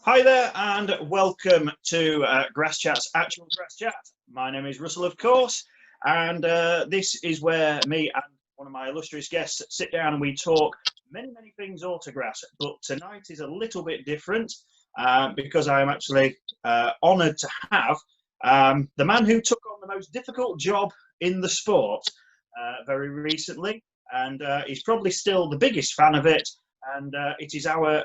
Hi there, and welcome to Grass Chat's Actual Grass Chat. My name is Russell, of course, and this is where me and one of my illustrious guests sit down and we talk many things autograss. But tonight is a little bit different because I am actually honoured to have the man who took on the most difficult job in the sport very recently, and he's probably still the biggest fan of it. And it is our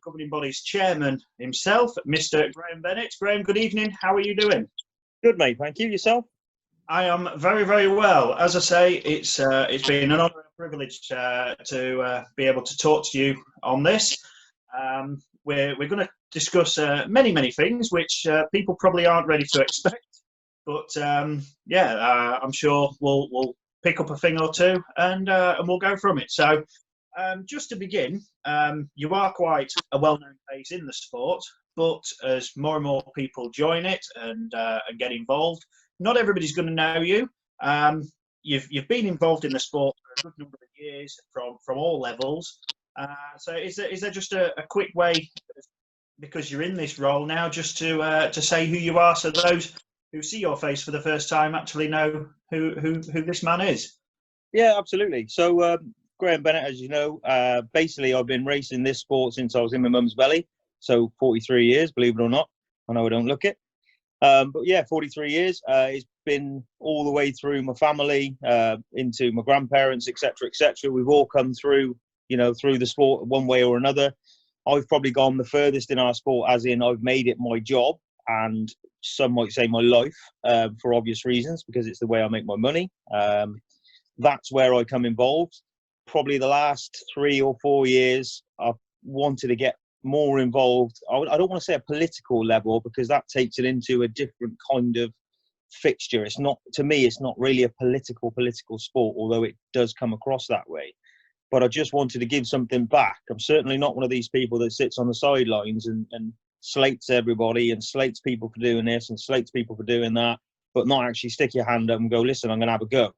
governing body's chairman himself, Mr. Graham Bennett. Graham, good evening. How are you doing? Good, mate. Thank you. Yourself? I am very well. As I say, it's been an honour and a privilege to be able to talk to you on this. We're going to discuss many things which people probably aren't ready to expect. But I'm sure we'll pick up a thing or two and we'll go from it. So. Just to begin, you are quite a well-known face in the sport, but as more and more people join it and get involved, not everybody's going to know you. You've been involved in the sport for a good number of years from all levels. So is there just a quick way, because you're in this role now, just to say who you are, so those who see your face for the first time actually know who this man is? Yeah, absolutely. So. Graham Bennett, as you know, basically I've been racing this sport since I was in my mum's belly. So 43 years, believe it or not. I know I don't look it. But yeah, 43 years. It's been all the way through my family, into my grandparents, etc., etc. We've all come through, through the sport one way or another. I've probably gone the furthest in our sport, as in I've made it my job, and some might say my life, for obvious reasons, because it's the way I make my money. That's where I come involved. Probably the last 3 or 4 years, I've wanted to get more involved. I don't want to say a political level, because that takes it into a different kind of fixture. It's not, to me, it's not really a political sport, although it does come across that way. But I just wanted to give something back. I'm certainly not one of these people that sits on the sidelines and slates everybody and slates people for doing this and slates people for doing that, but not actually stick your hand up and go, listen, I'm going to have a go.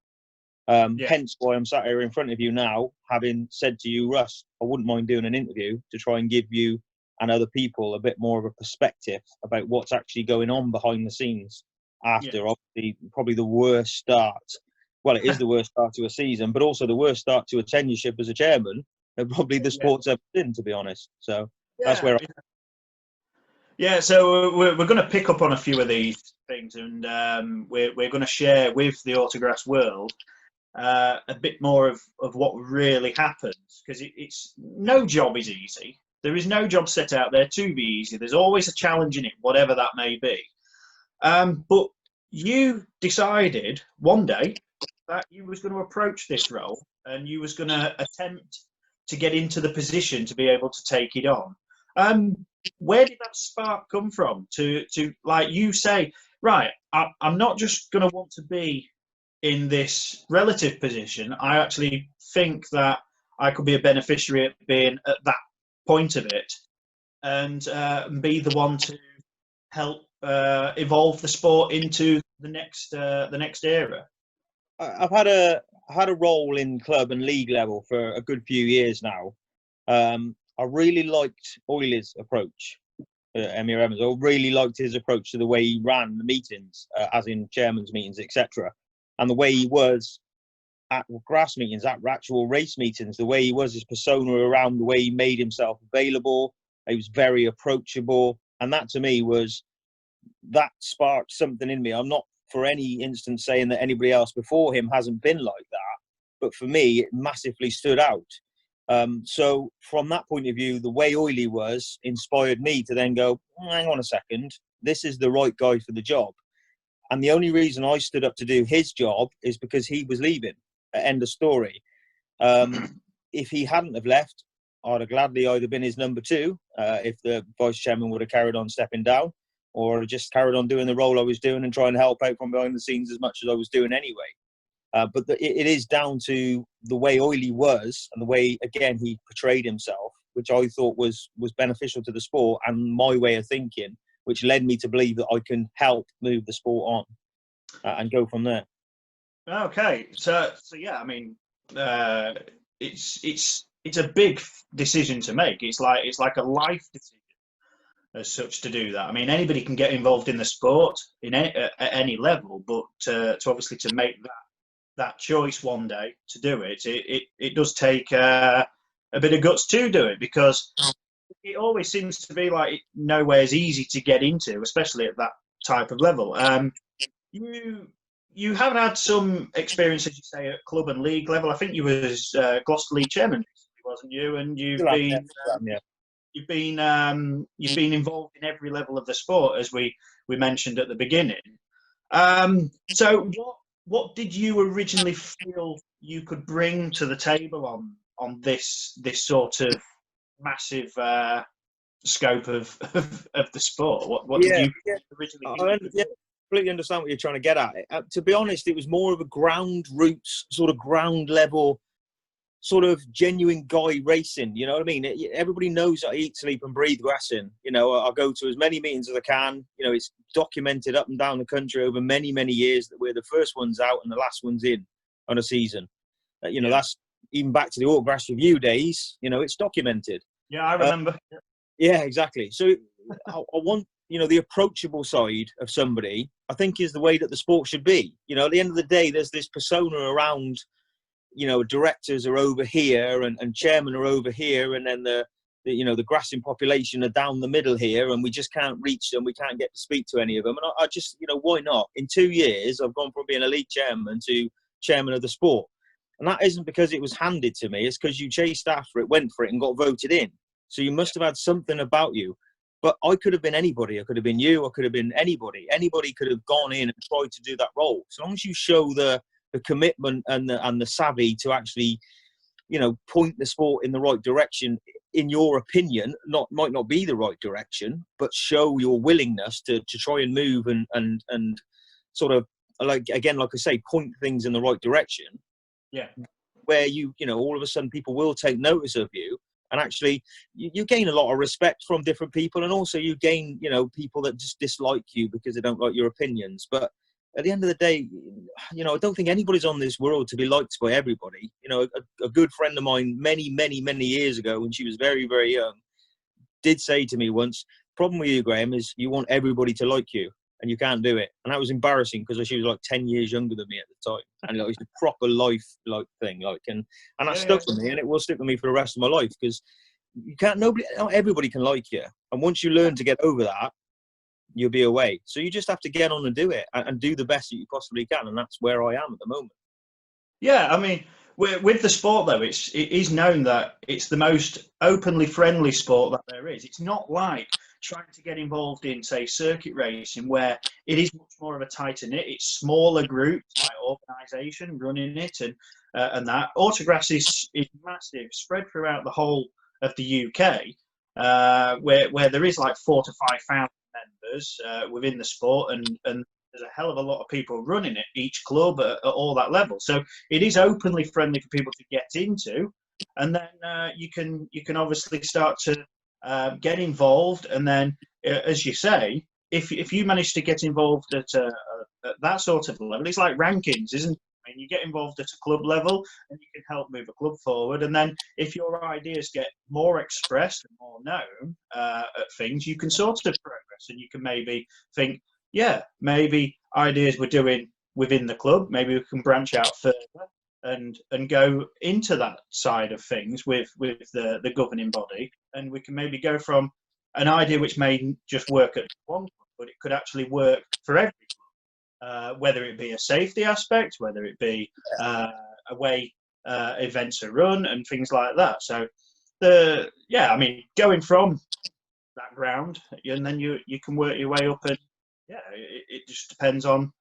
Hence why I'm sat here in front of you now, having said to you, Russ, I wouldn't mind doing an interview to try and give you and other people a bit more of a perspective about what's actually going on behind the scenes after obviously probably the worst start. Well, it is the worst start to a season, but also the worst start to a tenureship as a chairman that probably the sport's ever been, to be honest. So that's where so we're going to pick up on a few of these things, and we're going to share with the autographs world a bit more of what really happens, because it's no job is easy. There is no job set out there to be easy. There's always a challenge in it, whatever that may be. But you decided one day that you was going to approach this role and you was going to attempt to get into the position to be able to take it on. Where did that spark come from to like you say, right, I'm not just going to want to be in this relative position. I actually think that I could be a beneficiary at being at that point of it, and be the one to help evolve the sport into the next era. I've had a role in club and league level for a good few years now. I really liked Oilers' approach. Emir Evans. I really liked his approach to the way he ran the meetings, as in chairman's meetings, etc. And the way he was at grass meetings, at actual race meetings, the way he was, his persona around, the way he made himself available. He was very approachable. And that to me that sparked something in me. I'm not for any instance saying that anybody else before him hasn't been like that. But for me, it massively stood out. So from that point of view, the way Oily was inspired me to then go, hang on a second, this is the right guy for the job. And the only reason I stood up to do his job is because he was leaving. End of story. If he hadn't have left, I'd have gladly either been his number two, if the vice chairman would have carried on stepping down, or just carried on doing the role I was doing and trying to help out from behind the scenes as much as I was doing anyway. But it is down to the way Oily was and the way, again, he portrayed himself, which I thought was beneficial to the sport and my way of thinking, which led me to believe that I can help move the sport on and go from there. Okay, so yeah, I mean, it's a big decision to make. It's like a life decision. as such to do that. I mean, anybody can get involved in the sport at any level, but to obviously to make that choice one day to do it, it does take a bit of guts to do it, because it always seems to be like nowhere's easy to get into, especially at that type of level. You have had some experience, as you say, at club and league level. I think you was Gloucester League chairman, wasn't you? And Still am, yeah. Yeah. you've been involved in every level of the sport, as we mentioned at the beginning. So what did you originally feel you could bring to the table on this sort of massive scope of the sport? What did you originally think? Yeah, completely understand what you're trying to get at. To be honest, it was more of a ground roots, sort of ground level, sort of genuine guy racing. You know what I mean? Everybody knows I eat, sleep, and breathe racing. You know, I go to as many meetings as I can. You know, it's documented up and down the country over many, many years that we're the first ones out and the last ones in on a season. You know, that's even back to the Autographs Review days. You know, it's documented. Yeah, I remember. Yeah, exactly. So I want, you know, the approachable side of somebody, I think, is the way that the sport should be. You know, at the end of the day, there's this persona around, you know, directors are over here and chairmen are over here, and then the you know, the grassing population are down the middle here, and we just can't reach them. We can't get to speak to any of them. And I just, you know, why not? In 2 years, I've gone from being a league chairman to chairman of the sport. And that isn't because it was handed to me. It's because you chased after it, went for it, and got voted in. So you must have had something about you. But I could have been anybody. I could have been you. I could have been anybody. Anybody could have gone in and tried to do that role. So long as you show the commitment and the savvy to actually, you know, point the sport in the right direction, in your opinion, might not be the right direction, but show your willingness to try and move and sort of, like, again, like I say, point things in the right direction. Yeah. Where you know, all of a sudden people will take notice of you, and actually you gain a lot of respect from different people, and also you gain, you know, people that just dislike you because they don't like your opinions. But at the end of the day, you know, I don't think anybody's on this world to be liked by everybody. You know, a good friend of mine many years ago, when she was very, very young, did say to me once, problem with you, Graham, is you want everybody to like you, and you can't do it. And that was embarrassing, because she was like 10 years younger than me at the time. And like, it's a proper life like thing. Like, and that stuck with me, and it will stick with me for the rest of my life, because you can't, not everybody can like you. And once you learn to get over that, you'll be away. So you just have to get on and do it, and do the best that you possibly can. And that's where I am at the moment. Yeah, I mean, with the sport, though, it is known that it's the most openly friendly sport that there is. It's not like trying to get involved in, say, circuit racing, where it is much more of a tighter knit. It's smaller groups, like organisation running it, and that. Autographs is massive, spread throughout the whole of the UK, where there is like 4,000 to 5,000 members within the sport, and there's a hell of a lot of people running it, each club at all that level. So it is openly friendly for people to get into, and then you can obviously start to get involved. And then, as you say, if you manage to get involved at that sort of level, it's like rankings, isn't it? I mean, you get involved at a club level, and you can help move a club forward. And then, if your ideas get more expressed and more known at things, you can sort of progress, and you can maybe think, yeah, maybe ideas we're doing within the club, maybe we can branch out further and go into that side of things with the governing body, and we can maybe go from an idea which may just work at one club, but it could actually work for every club, whether it be a safety aspect, whether it be a way events are run and things like that. So I mean, going from that ground, and then you can work your way up, and it just depends on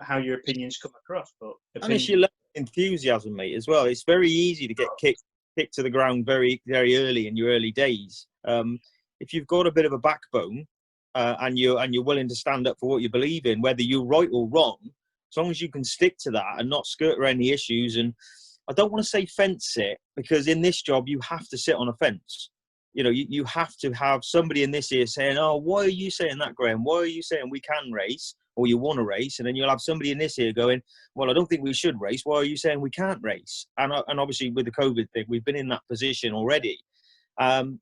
how your opinions come across. But and it's your enthusiasm, mate, as well. It's very easy to get kicked to the ground very, very early in your early days. If you've got a bit of a backbone, and you're willing to stand up for what you believe in, whether you're right or wrong, as long as you can stick to that and not skirt around the issues. And I don't want to say fence sit, because in this job you have to sit on a fence. You know, you have to have somebody in this ear saying, oh, why are you saying that, Graham? Why are you saying we can race, or you want to race? And then you'll have somebody in this ear going, well, I don't think we should race. Why are you saying we can't race? And obviously with the COVID thing, we've been in that position already. And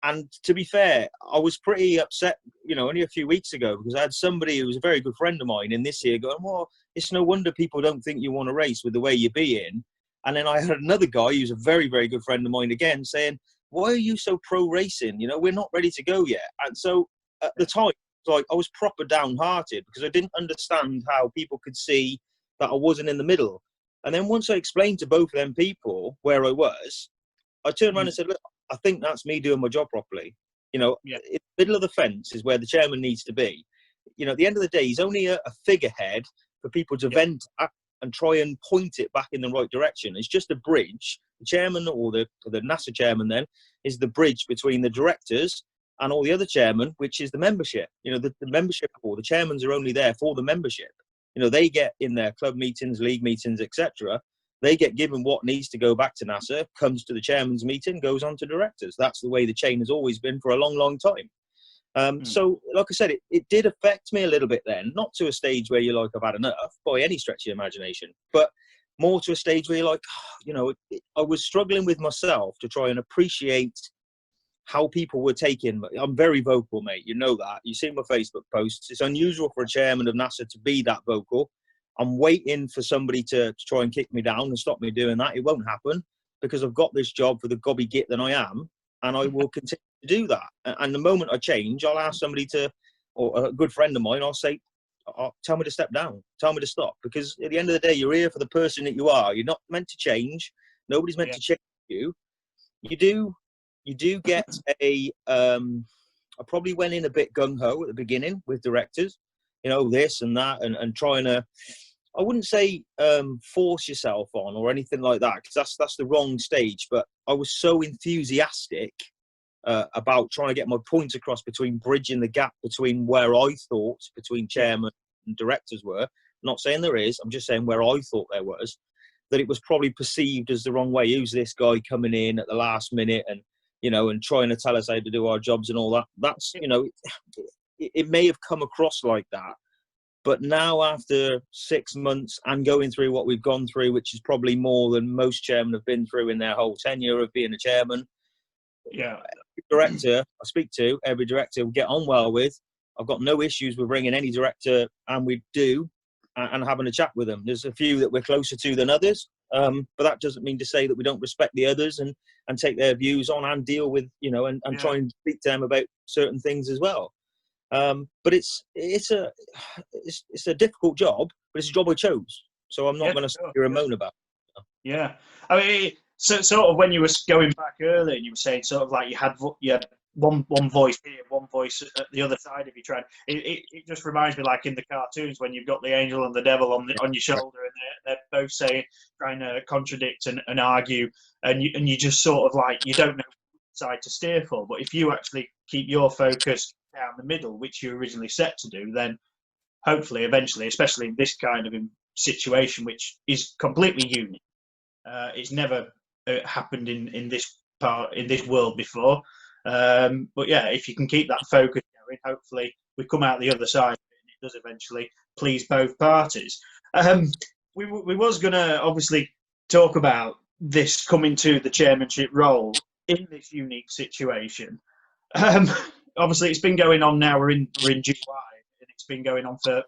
And to be fair, I was pretty upset, only a few weeks ago, because I had somebody who was a very good friend of mine in this year going, well, it's no wonder people don't think you want to race with the way you're being. And then I had another guy who's a very, very good friend of mine again saying, why are you so pro racing? We're not ready to go yet. And so at the time, like, I was proper downhearted because I didn't understand how people could see that I wasn't in the middle. And then once I explained to both of them people where I was, I turned around and said, look, I think that's me doing my job properly. In the middle of the fence is where the chairman needs to be. At the end of the day, he's only a figurehead for people to vent at and try and point it back in the right direction. It's just a bridge. The chairman, or the NASA chairman then, is the bridge between the directors and all the other chairmen, which is the membership. The membership, or the chairmans, are only there for the membership. They get in their club meetings, league meetings, etc. They get given what needs to go back to NASA, comes to the chairman's meeting, goes on to directors. That's the way the chain has always been for a long, long time. So, like I said, it did affect me a little bit then, not to a stage where you're like, I've had enough by any stretch of your imagination, but more to a stage where you're like, I was struggling with myself to try and appreciate how people were taking. I'm very vocal, mate. You know that. You see my Facebook posts. It's unusual for a chairman of NASA to be that vocal. I'm waiting for somebody to try and kick me down and stop me doing that. It won't happen because I've got this job for the gobby git that I am, and I will continue to do that. And the moment I change, I'll ask somebody or a good friend of mine, I'll say, tell me to step down, tell me to stop. Because at the end of the day, you're here for the person that you are. You're not meant to change. Nobody's meant to change you. You do get I probably went in a bit gung-ho at the beginning with directors, this and that, and trying to, I wouldn't say force yourself on or anything like that, because that's the wrong stage. But I was so enthusiastic about trying to get my points across between bridging the gap between where I thought between chairman and directors were. I'm not saying there is, I'm just saying where I thought there was, that it was probably perceived as the wrong way. Who's this guy coming in at the last minute and trying to tell us how to do our jobs and all that? That's, it may have come across like that. But now, after 6 months and going through what we've gone through, which is probably more than most chairmen have been through in their whole tenure of being a chairman, every director I speak to, every director we get on well with. I've got no issues with bringing any director, and we do, and having a chat with them. There's a few that we're closer to than others, but that doesn't mean to say that we don't respect the others and take their views on and deal with, and try and speak to them about certain things as well. But it's a difficult job, but it's a job I chose. So I'm not going to sit here and moan about it. Yeah. I mean, so sort of when you were going back earlier and you were saying sort of like you had one voice here, one voice at the other side of you trying. It just reminds me, like in the cartoons, when you've got the angel and the devil on your shoulder, and they're both trying to contradict and argue, and you just sort of like, you don't know which side to steer for. But if you actually keep your focus down the middle, which you originally set to do, then hopefully eventually, especially in this kind of situation, which is completely unique, it's never happened in this world before. But yeah, if you can keep that focus going, hopefully we come out the other side and it does eventually please both parties. We was going to obviously talk about this coming to the chairmanship role in this unique situation. Obviously, it's been going on now. We're in July, and it's been going on for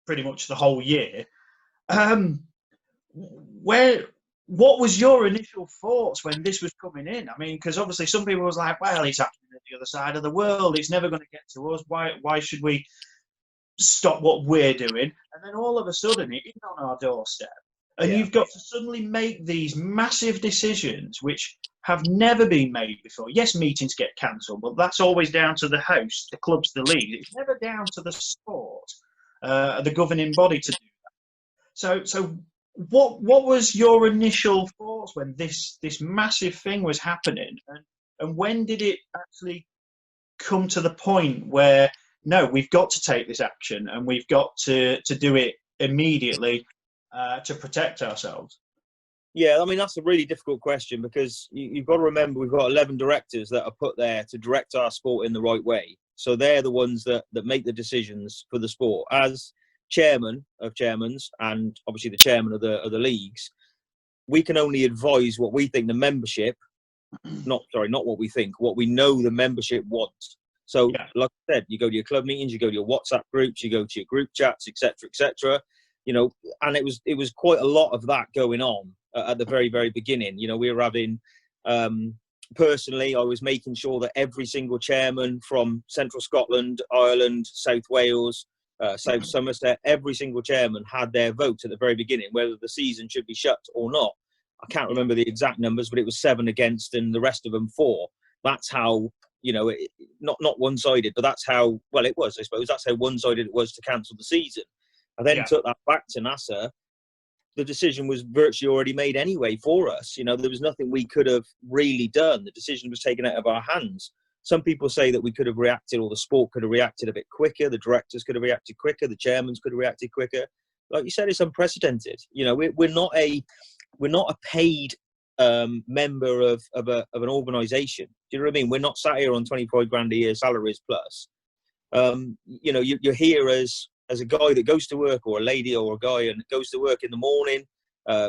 pretty much the whole year. What was your initial thoughts when this was coming in? I mean, because obviously some people was like, well, it's happening at the other side of the world. It's never going to get to us. Why should we stop what we're doing? And then all of a sudden, it is on our doorstep. And you've got to suddenly make these massive decisions, which have never been made before. Yes, meetings get cancelled, but that's always down to the host, the clubs, the league. It's never down to the sport, the governing body to do that. So what was your initial thoughts when this massive thing was happening, and when did it actually come to the point where, no, we've got to take this action and we've got to do it immediately to protect ourselves? Yeah, I mean, that's a really difficult question, because you've got to remember we've got 11 directors that are put there to direct our sport in the right way. So they're the ones that make the decisions for the sport. As chairman of chairmans, and obviously the chairman of the leagues, we can only advise what we think the membership not what we think, what we know the membership wants. So, like I said, you go to your club meetings, you go to your WhatsApp groups, you go to your group chats, etc., etc. You know, and it was quite a lot of that going on at the very, very beginning. You know, we were having, personally, I was making sure that every single chairman from Central Scotland, Ireland, South Wales, South Somerset, every single chairman had their vote at the very beginning, whether the season should be shut or not. I can't remember the exact numbers, but it was 7 against and the rest of them 4. That's how, you know, not one-sided, but that's how, well, it was, I suppose. That's how one-sided it was to cancel the season. I then took that back to NASA. The decision was virtually already made anyway for us. You know, there was nothing we could have really done. The decision was taken out of our hands. Some people say that we could have reacted, or the sport could have reacted a bit quicker. The directors could have reacted quicker. The chairmen could have reacted quicker. Like you said, it's unprecedented. You know, we're not a paid member of an organisation. Do you know what I mean? We're not sat here on 25 grand a year salaries plus. You know, you're here as a guy that goes to work, or a lady or a guy, and goes to work in the morning,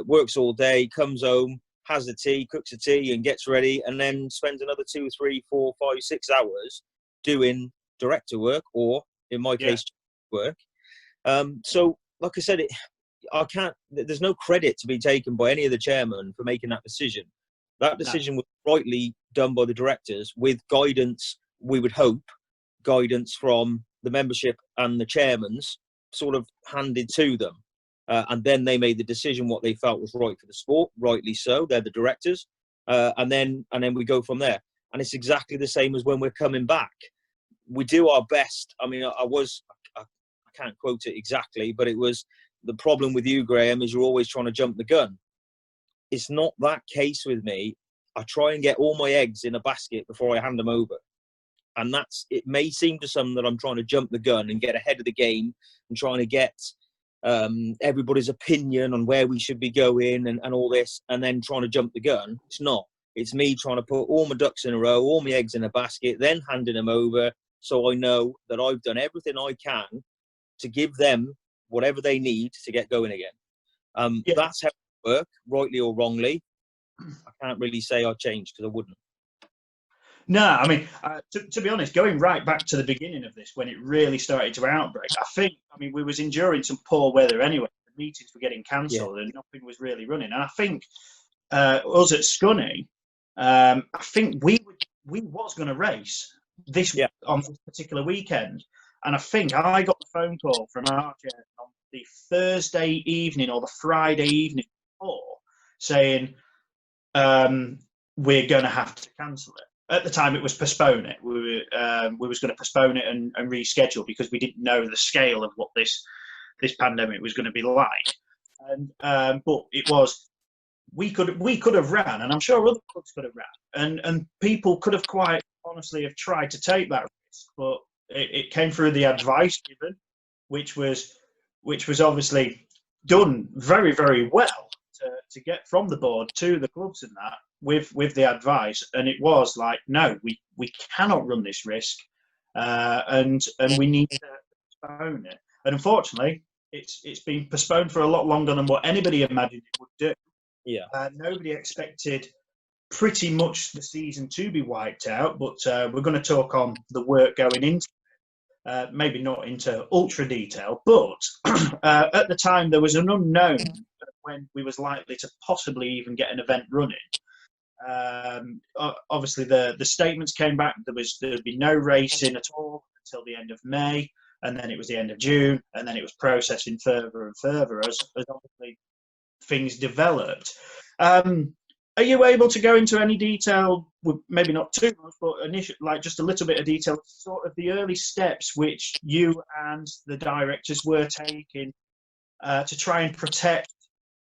works all day, comes home, has a tea, cooks a tea and gets ready, and then spends another 2, 3, 4, 5, 6 hours doing director work, or in my case, work. So, like I said, there's no credit to be taken by any of the chairmen for making that decision. That decision was rightly done by the directors with guidance, we would hope, guidance from the membership and the chairmans sort of handed to them. And then they made the decision what they felt was right for the sport, rightly so. They're the directors. And then we go from there. And it's exactly the same as when we're coming back. We do our best. I mean, I can't quote it exactly, but it was, the problem with you, Graham, is you're always trying to jump the gun. It's not that case with me. I try and get all my eggs in a basket before I hand them over. And it may seem to some that I'm trying to jump the gun and get ahead of the game and trying to get everybody's opinion on where we should be going and all this, and then trying to jump the gun. It's not. It's me trying to put all my ducks in a row, all my eggs in a basket, then handing them over, so I know that I've done everything I can to give them whatever they need to get going again. That's how it works, rightly or wrongly. I can't really say I changed, because I wouldn't. No, I mean, to be honest, going right back to the beginning of this, when it really started to outbreak, I mean, we was enduring some poor weather anyway. The meetings were getting cancelled and nothing was really running. And I think us at Scunny, I think we was going to race on this particular weekend. And I think I got the phone call from our chair on the Thursday evening or the Friday evening before saying we're going to have to cancel it. At the time, it was postpone it. We was going to postpone it and reschedule, because we didn't know the scale of what this pandemic was going to be like. And but it was, we could have ran, and I'm sure other clubs could have ran, and people could have quite honestly have tried to take that risk, but it came through the advice given, which was obviously done very, very well to get from the board to the clubs and that with the advice. And it was like, no, we cannot run this risk, and we need to postpone it. And unfortunately, it's been postponed for a lot longer than what anybody imagined it would do. Yeah. Nobody expected pretty much the season to be wiped out, but we're going to talk on the work going into it. Maybe not into ultra detail, but at the time there was an unknown when we was likely to possibly even get an event running. Obviously the statements came back, there'd be no racing at all until the end of May, and then it was the end of June, and then it was processing further and further as obviously things developed. Are you able to go into any detail, maybe not too much, but initial, like just a little bit of detail, sort of the early steps which you and the directors were taking to try and protect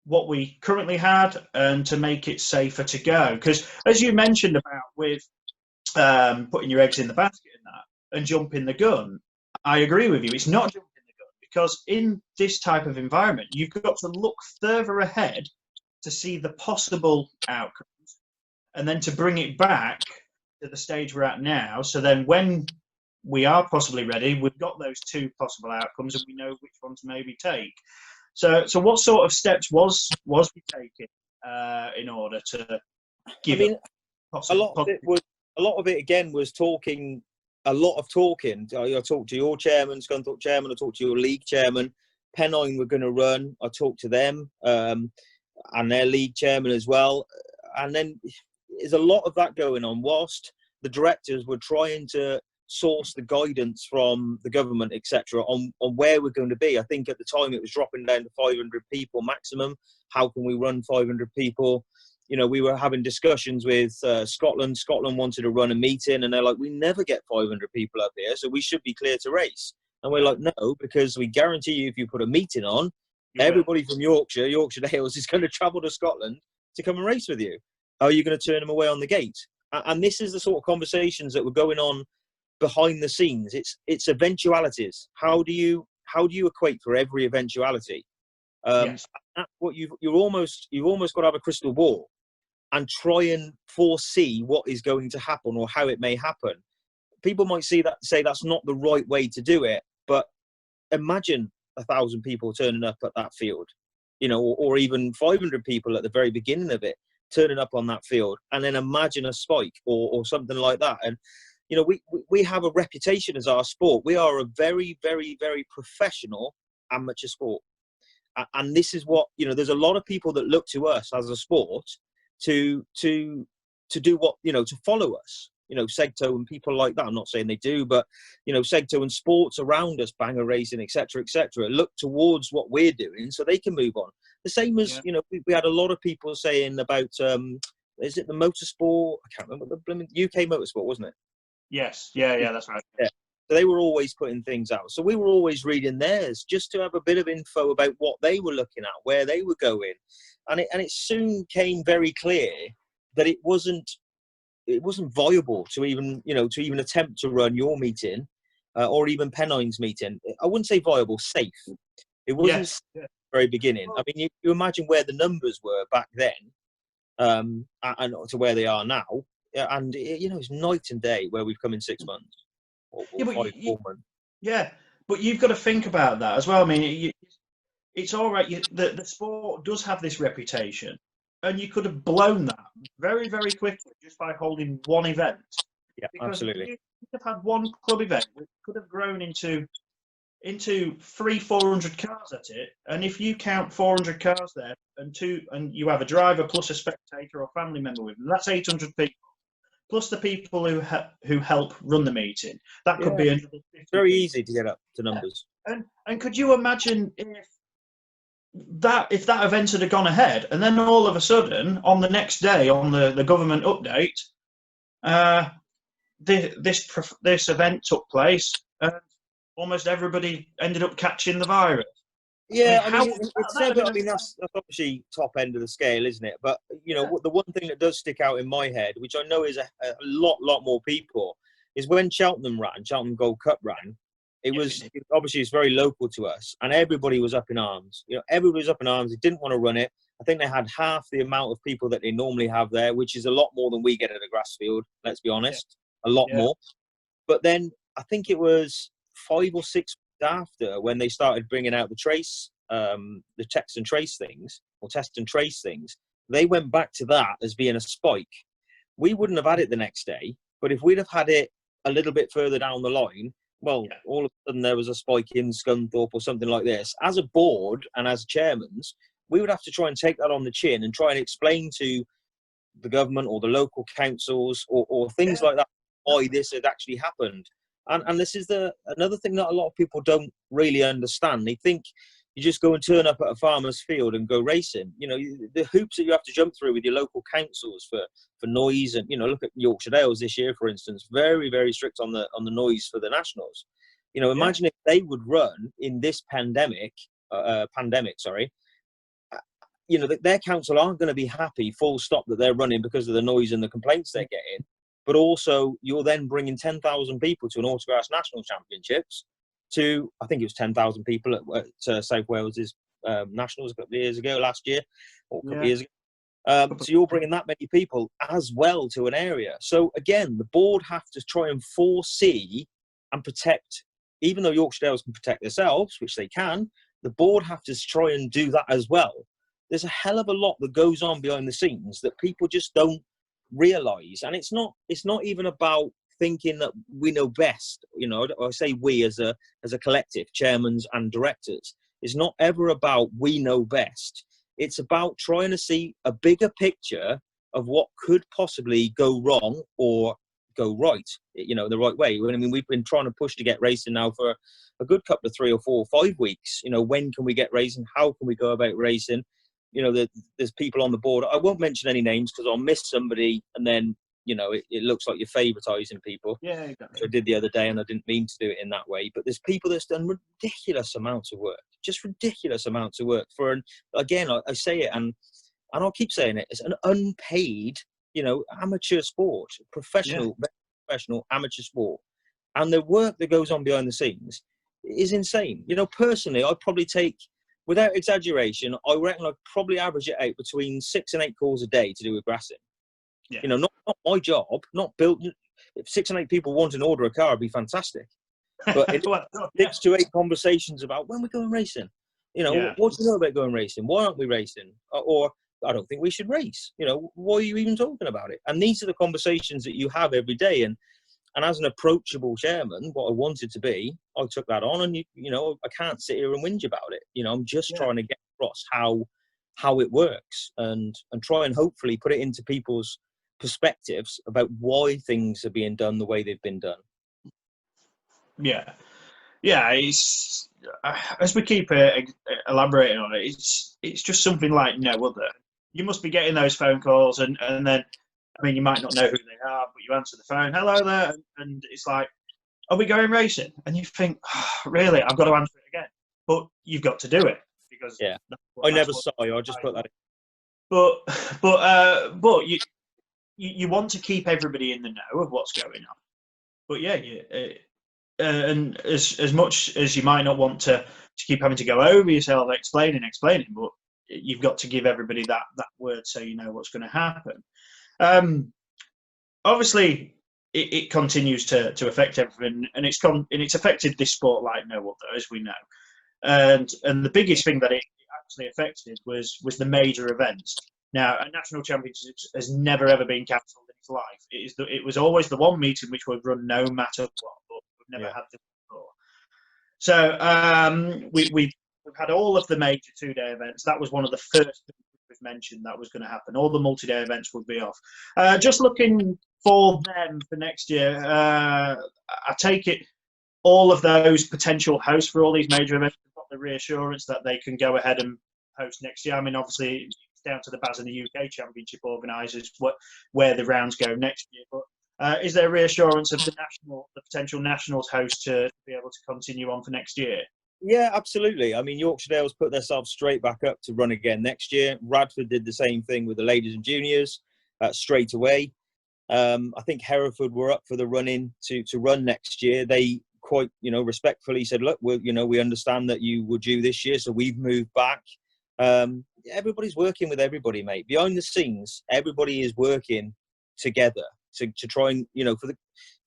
what we currently had and to make it safer to go? Because as you mentioned about with putting your eggs in the basket and that and jumping the gun, I agree with you. It's not jumping the gun, because in this type of environment, you've got to look further ahead to see the possible outcomes, and then to bring it back to the stage we're at now. So then when we are possibly ready, we've got those two possible outcomes and we know which ones to maybe take. So what sort of steps was we taking in order to give A lot of it again was talking. A lot of talking. I talked to your chairman, Scunthorpe chairman. I talked to your league chairman. Pennine were going to run. I talked to them and their league chairman as well. And then there's a lot of that going on. Whilst the directors were trying to source the guidance from the government, etc., on where we're going to be. I think at the time it was dropping down to 500 people maximum. How can we run 500 people? You know, we were having discussions with Scotland. Scotland wanted to run a meeting, and they're like, we never get 500 people up here, so we should be clear to race. And we're like, no, because we guarantee you, if you put a meeting on, everybody from Yorkshire Dales, is going to travel to Scotland to come and race with you. Are you going to turn them away on the gate? And this is the sort of conversations that were going on behind the scenes. It's eventualities. How do you equate for every eventuality? Yes. That's what you've almost got to have a crystal ball and try and foresee what is going to happen or how it may happen. People might say that's not the right way to do it, but imagine 1,000 people turning up at that field, you know, or even 500 people at the very beginning of it turning up on that field, and then imagine a spike or something like that. And you know, we have a reputation as our sport. We are a very, very, very professional amateur sport. And this is what, you know, there's a lot of people that look to us as a sport to do what, you know, to follow us. You know, Segto and people like that. I'm not saying they do, but, you know, Segto and sports around us, Bangor Racing, etc., look towards what we're doing so they can move on. The same as, you know, we had a lot of people saying about, is it the motorsport? I can't remember, the UK motorsport, wasn't it? Yes. Yeah, that's right. Yeah. So they were always putting things out. So we were always reading theirs just to have a bit of info about what they were looking at, where they were going. And it soon came very clear that it wasn't viable to even attempt to run your meeting or even Pennine's meeting. I wouldn't say viable, safe. It wasn't at the very beginning. I mean, you imagine where the numbers were back then and to where they are now. And, you know, it's night and day where we've come in 6 months. Or 4 months. Yeah, but you've got to think about that as well. I mean, it's all right. The sport does have this reputation, and you could have blown that very, very quickly just by holding one event. Yeah, because absolutely. You could have had one club event, which could have grown into 300-400 cars at it. And if you count 400 cars there, and you have a driver plus a spectator or family member with them, that's 800 people. Plus the people who help run the meeting. That could be another 50. Very easy to get up to numbers. And could you imagine if that event had gone ahead, and then all of a sudden, on the next day, on the government update, this event took place, and almost everybody ended up catching the virus. Yeah, I mean, that's obviously top end of the scale, isn't it? But, you know, the one thing that does stick out in my head, which I know is a lot more people, is when Cheltenham Gold Cup ran, obviously it's very local to us, and everybody was up in arms. You know, everybody was up in arms. They didn't want to run it. I think they had half the amount of people that they normally have there, which is a lot more than we get at a grass field, let's be honest. A lot more. But then I think it was 5 or 6 after when they started bringing out the trace, the test and trace things, they went back to that as being a spike. We wouldn't have had it the next day, but if we'd have had it a little bit further down the line, all of a sudden there was a spike in Scunthorpe or something like this. As a board and as chairmans, we would have to try and take that on the chin and try and explain to the government or the local councils or things like that why this had actually happened. And this is another thing that a lot of people don't really understand. They think you just go and turn up at a farmer's field and go racing. You know, the hoops that you have to jump through with your local councils for noise, and, you know, look at Yorkshire Dales this year, for instance, very, very strict on the noise for the nationals. You know, imagine if they would run in this pandemic, you know, their council aren't going to be happy, full stop, that they're running because of the noise and the complaints they're getting. But also, you're then bringing 10,000 people to an Autograss National Championships. I think it was 10,000 people at South Wales's Nationals a couple of years ago, last year, or a couple of years ago. So you're bringing that many people as well to an area. So again, the board have to try and foresee and protect, even though Yorkshire Dales can protect themselves, which they can, the board have to try and do that as well. There's a hell of a lot that goes on behind the scenes that people just don't realise, and it's not even about thinking that we know best. You know, I say we as a collective, chairmen and directors. It's not ever about we know best. It's about trying to see a bigger picture of what could possibly go wrong or go right, you know, the right way. I mean, we've been trying to push to get racing now for a good couple of 3 or 4 or 5 weeks. You know, when can we get racing? How can we go about racing? You know, there's people on the board. I won't mention any names because I'll miss somebody, and then, you know, it looks like you're favouritising people. Yeah, exactly. Which I did the other day, and I didn't mean to do it in that way. But there's people that's done ridiculous amounts of work, just ridiculous amounts of work for again, I say it, and I'll keep saying it. It's an unpaid, you know, amateur sport, professional amateur sport, and the work that goes on behind the scenes is insane. You know, personally, I'd probably take, without exaggeration, I reckon I'd probably average it out between 6 and 8 calls a day to do with grassing. Yeah. You know, not my job, not built. If 6 and 8 people want to order a car, it'd be fantastic. But Well, 6 to 8 conversations about when we're going racing. You know, what do you know about going racing? Why aren't we racing? Or I don't think we should race. You know, why are you even talking about it? And these are the conversations that you have every day. And as an approachable chairman, what I wanted to be, I took that on. And, you know, I can't sit here and whinge about it. You know, I'm just trying to get across how it works and try and hopefully put it into people's perspectives about why things are being done the way they've been done. Yeah, it's as we keep elaborating on it, it's just something like no other. You must be getting those phone calls, and then, I mean, you might not know who they are, but you answer the phone, hello there, and it's like, are we going racing? And you think, oh, really, I've got to answer it again, but you've got to do it because I never saw you. I just put that in. But you want to keep everybody in the know of what's going on. But yeah, and as much as you might not want to keep having to go over yourself explaining, but you've got to give everybody that word so you know what's going to happen. Obviously, it continues to affect everything, and it's affected this sport like no other, as we know. And the biggest thing that it actually affected was the major events. Now, a national championship has never ever been cancelled in its life. It was always the one meeting which would run no matter what, but we've never had this before. So we've had all of the major 2-day events. That was one of the first things we've mentioned that was going to happen. All the multi-day events would be off. Just looking for them for next year, I take it all of those potential hosts for all these major events have got the reassurance that they can go ahead and host next year. I mean, obviously, it's down to the BAS and the UK Championship organisers where the rounds go next year. But is there reassurance of the potential nationals host to be able to continue on for next year? Yeah, absolutely. I mean, Yorkshire Dales put themselves straight back up to run again next year. Radford did the same thing with the ladies and juniors straight away. I think Hereford were up for the run-in to run next year. They quite, you know, respectfully said, look, we understand that you were due this year, so we've moved back. Everybody's working with everybody, mate. Behind the scenes, everybody is working together to try and, you know, for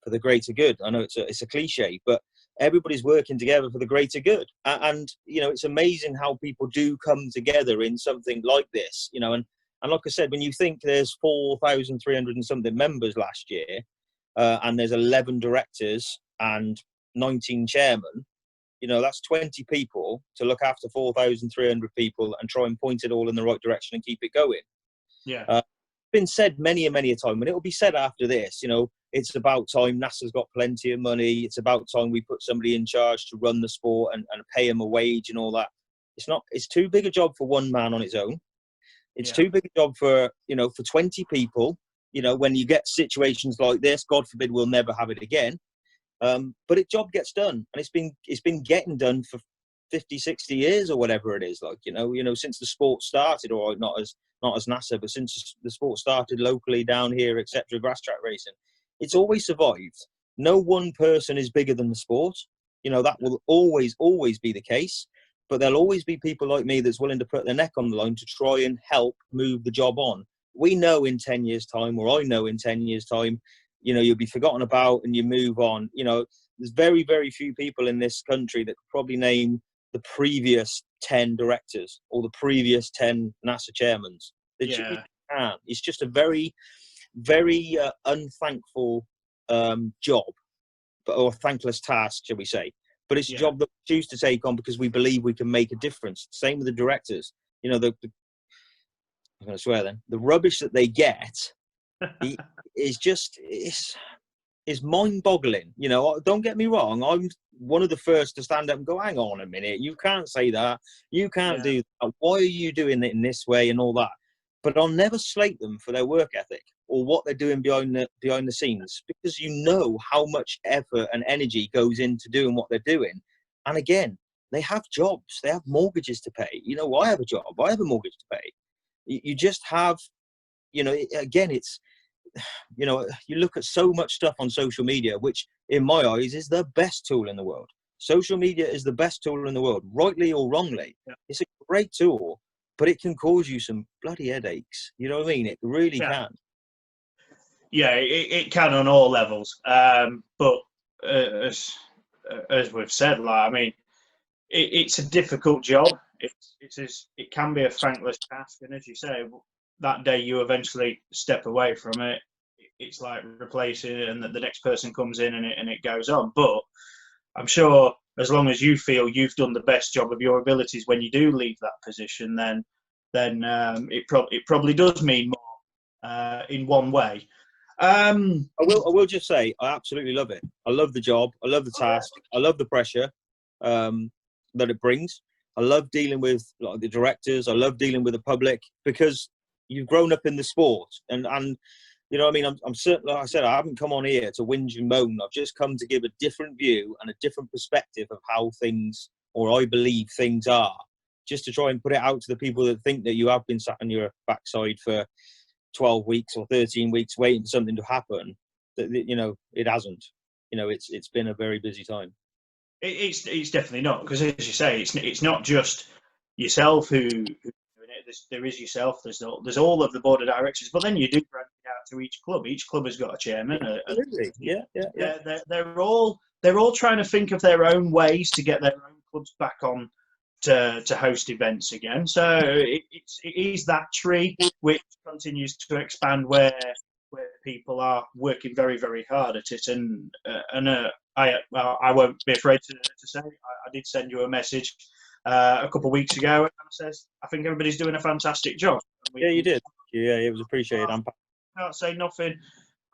the greater good. I know it's a cliche, but everybody's working together for the greater good. And you know, it's amazing how people do come together in something like this, you know, and like I said, when you think there's 4,300 and something members last year, and there's 11 directors and 19 chairmen, you know, that's 20 people to look after 4,300 people and try and point it all in the right direction and keep it going. Yeah. It's been said many a time, and it will be said after this, you know, it's about time. NASA's got plenty of money. It's about time we put somebody in charge to run the sport and pay him a wage and all that. It's too big a job for one man on its own. It's too big a job for 20 people. You know, when you get situations like this, God forbid we'll never have it again. But job gets done, and it's been getting done for 50, 60 years or whatever it is. Like, you know, since the sport started, or not as NASA, but since the sport started locally down here, etc., grass track racing, it's always survived. No one person is bigger than the sport. You know, that will always be the case. But there'll always be people like me that's willing to put their neck on the line to try and help move the job on. We know in 10 years' time, or I know in 10 years' time, you know, you'll be forgotten about and you move on. You know, there's very, very few people in this country that could probably name the previous 10 directors or the previous 10 NASA chairmen. They can't. It's just a very very unthankful job, or thankless task, shall we say. But it's a job that we choose to take on because we believe we can make a difference. Same with the directors. You know, I'm going to swear then. The rubbish that they get is just is mind-boggling. You know, don't get me wrong. I'm one of the first to stand up and go, hang on a minute, you can't say that. You can't do that. Why are you doing it in this way and all that? But I'll never slate them for their work ethic or what they're doing behind the scenes, because you know how much effort and energy goes into doing what they're doing. And again, they have jobs, they have mortgages to pay. You know, I have a job, I have a mortgage to pay. You just have, you know, again, it's, you know, you look at so much stuff on social media, which in my eyes is the best tool in the world. Social media is the best tool in the world, rightly or wrongly. It's a great tool, but it can cause you some bloody headaches. You know what I mean? It really can. Yeah, it can on all levels. But as we've said, like, I mean, it's a difficult job. It can be a thankless task, and as you say, that day you eventually step away from it. It's like replacing it, and the next person comes in, and it goes on. But I'm sure as long as you feel you've done the best job of your abilities when you do leave that position, then it probably does mean more in one way. I will just say I absolutely love it. I love the job. I love the task. I love the pressure that it brings. I love dealing with the directors. I love dealing with the public, because you've grown up in the sport, and you know what I mean. I'm certain, like I said, I haven't come on here to whinge and moan. I've just come to give a different view and a different perspective of how things, or I believe things are, just to try and put it out to the people that think that you have been sat on your backside for 12 weeks or 13 weeks waiting for something to happen. That, you know, it hasn't. You know, it's been a very busy time. It's definitely not, because as you say, it's not just yourself who's doing it. There is yourself. There's all of the board of directors, but then you do branch it out to each club. Each club has got a chairman. Absolutely. Yeah. They're all trying to think of their own ways to get their own clubs back on to host events again. So it is that tree which continues to expand where people are working very, very hard at it. And I won't be afraid to say I did send you a message a couple of weeks ago, and I says I think everybody's doing a fantastic job. Yeah, you did. Yeah, it was appreciated. I can't say nothing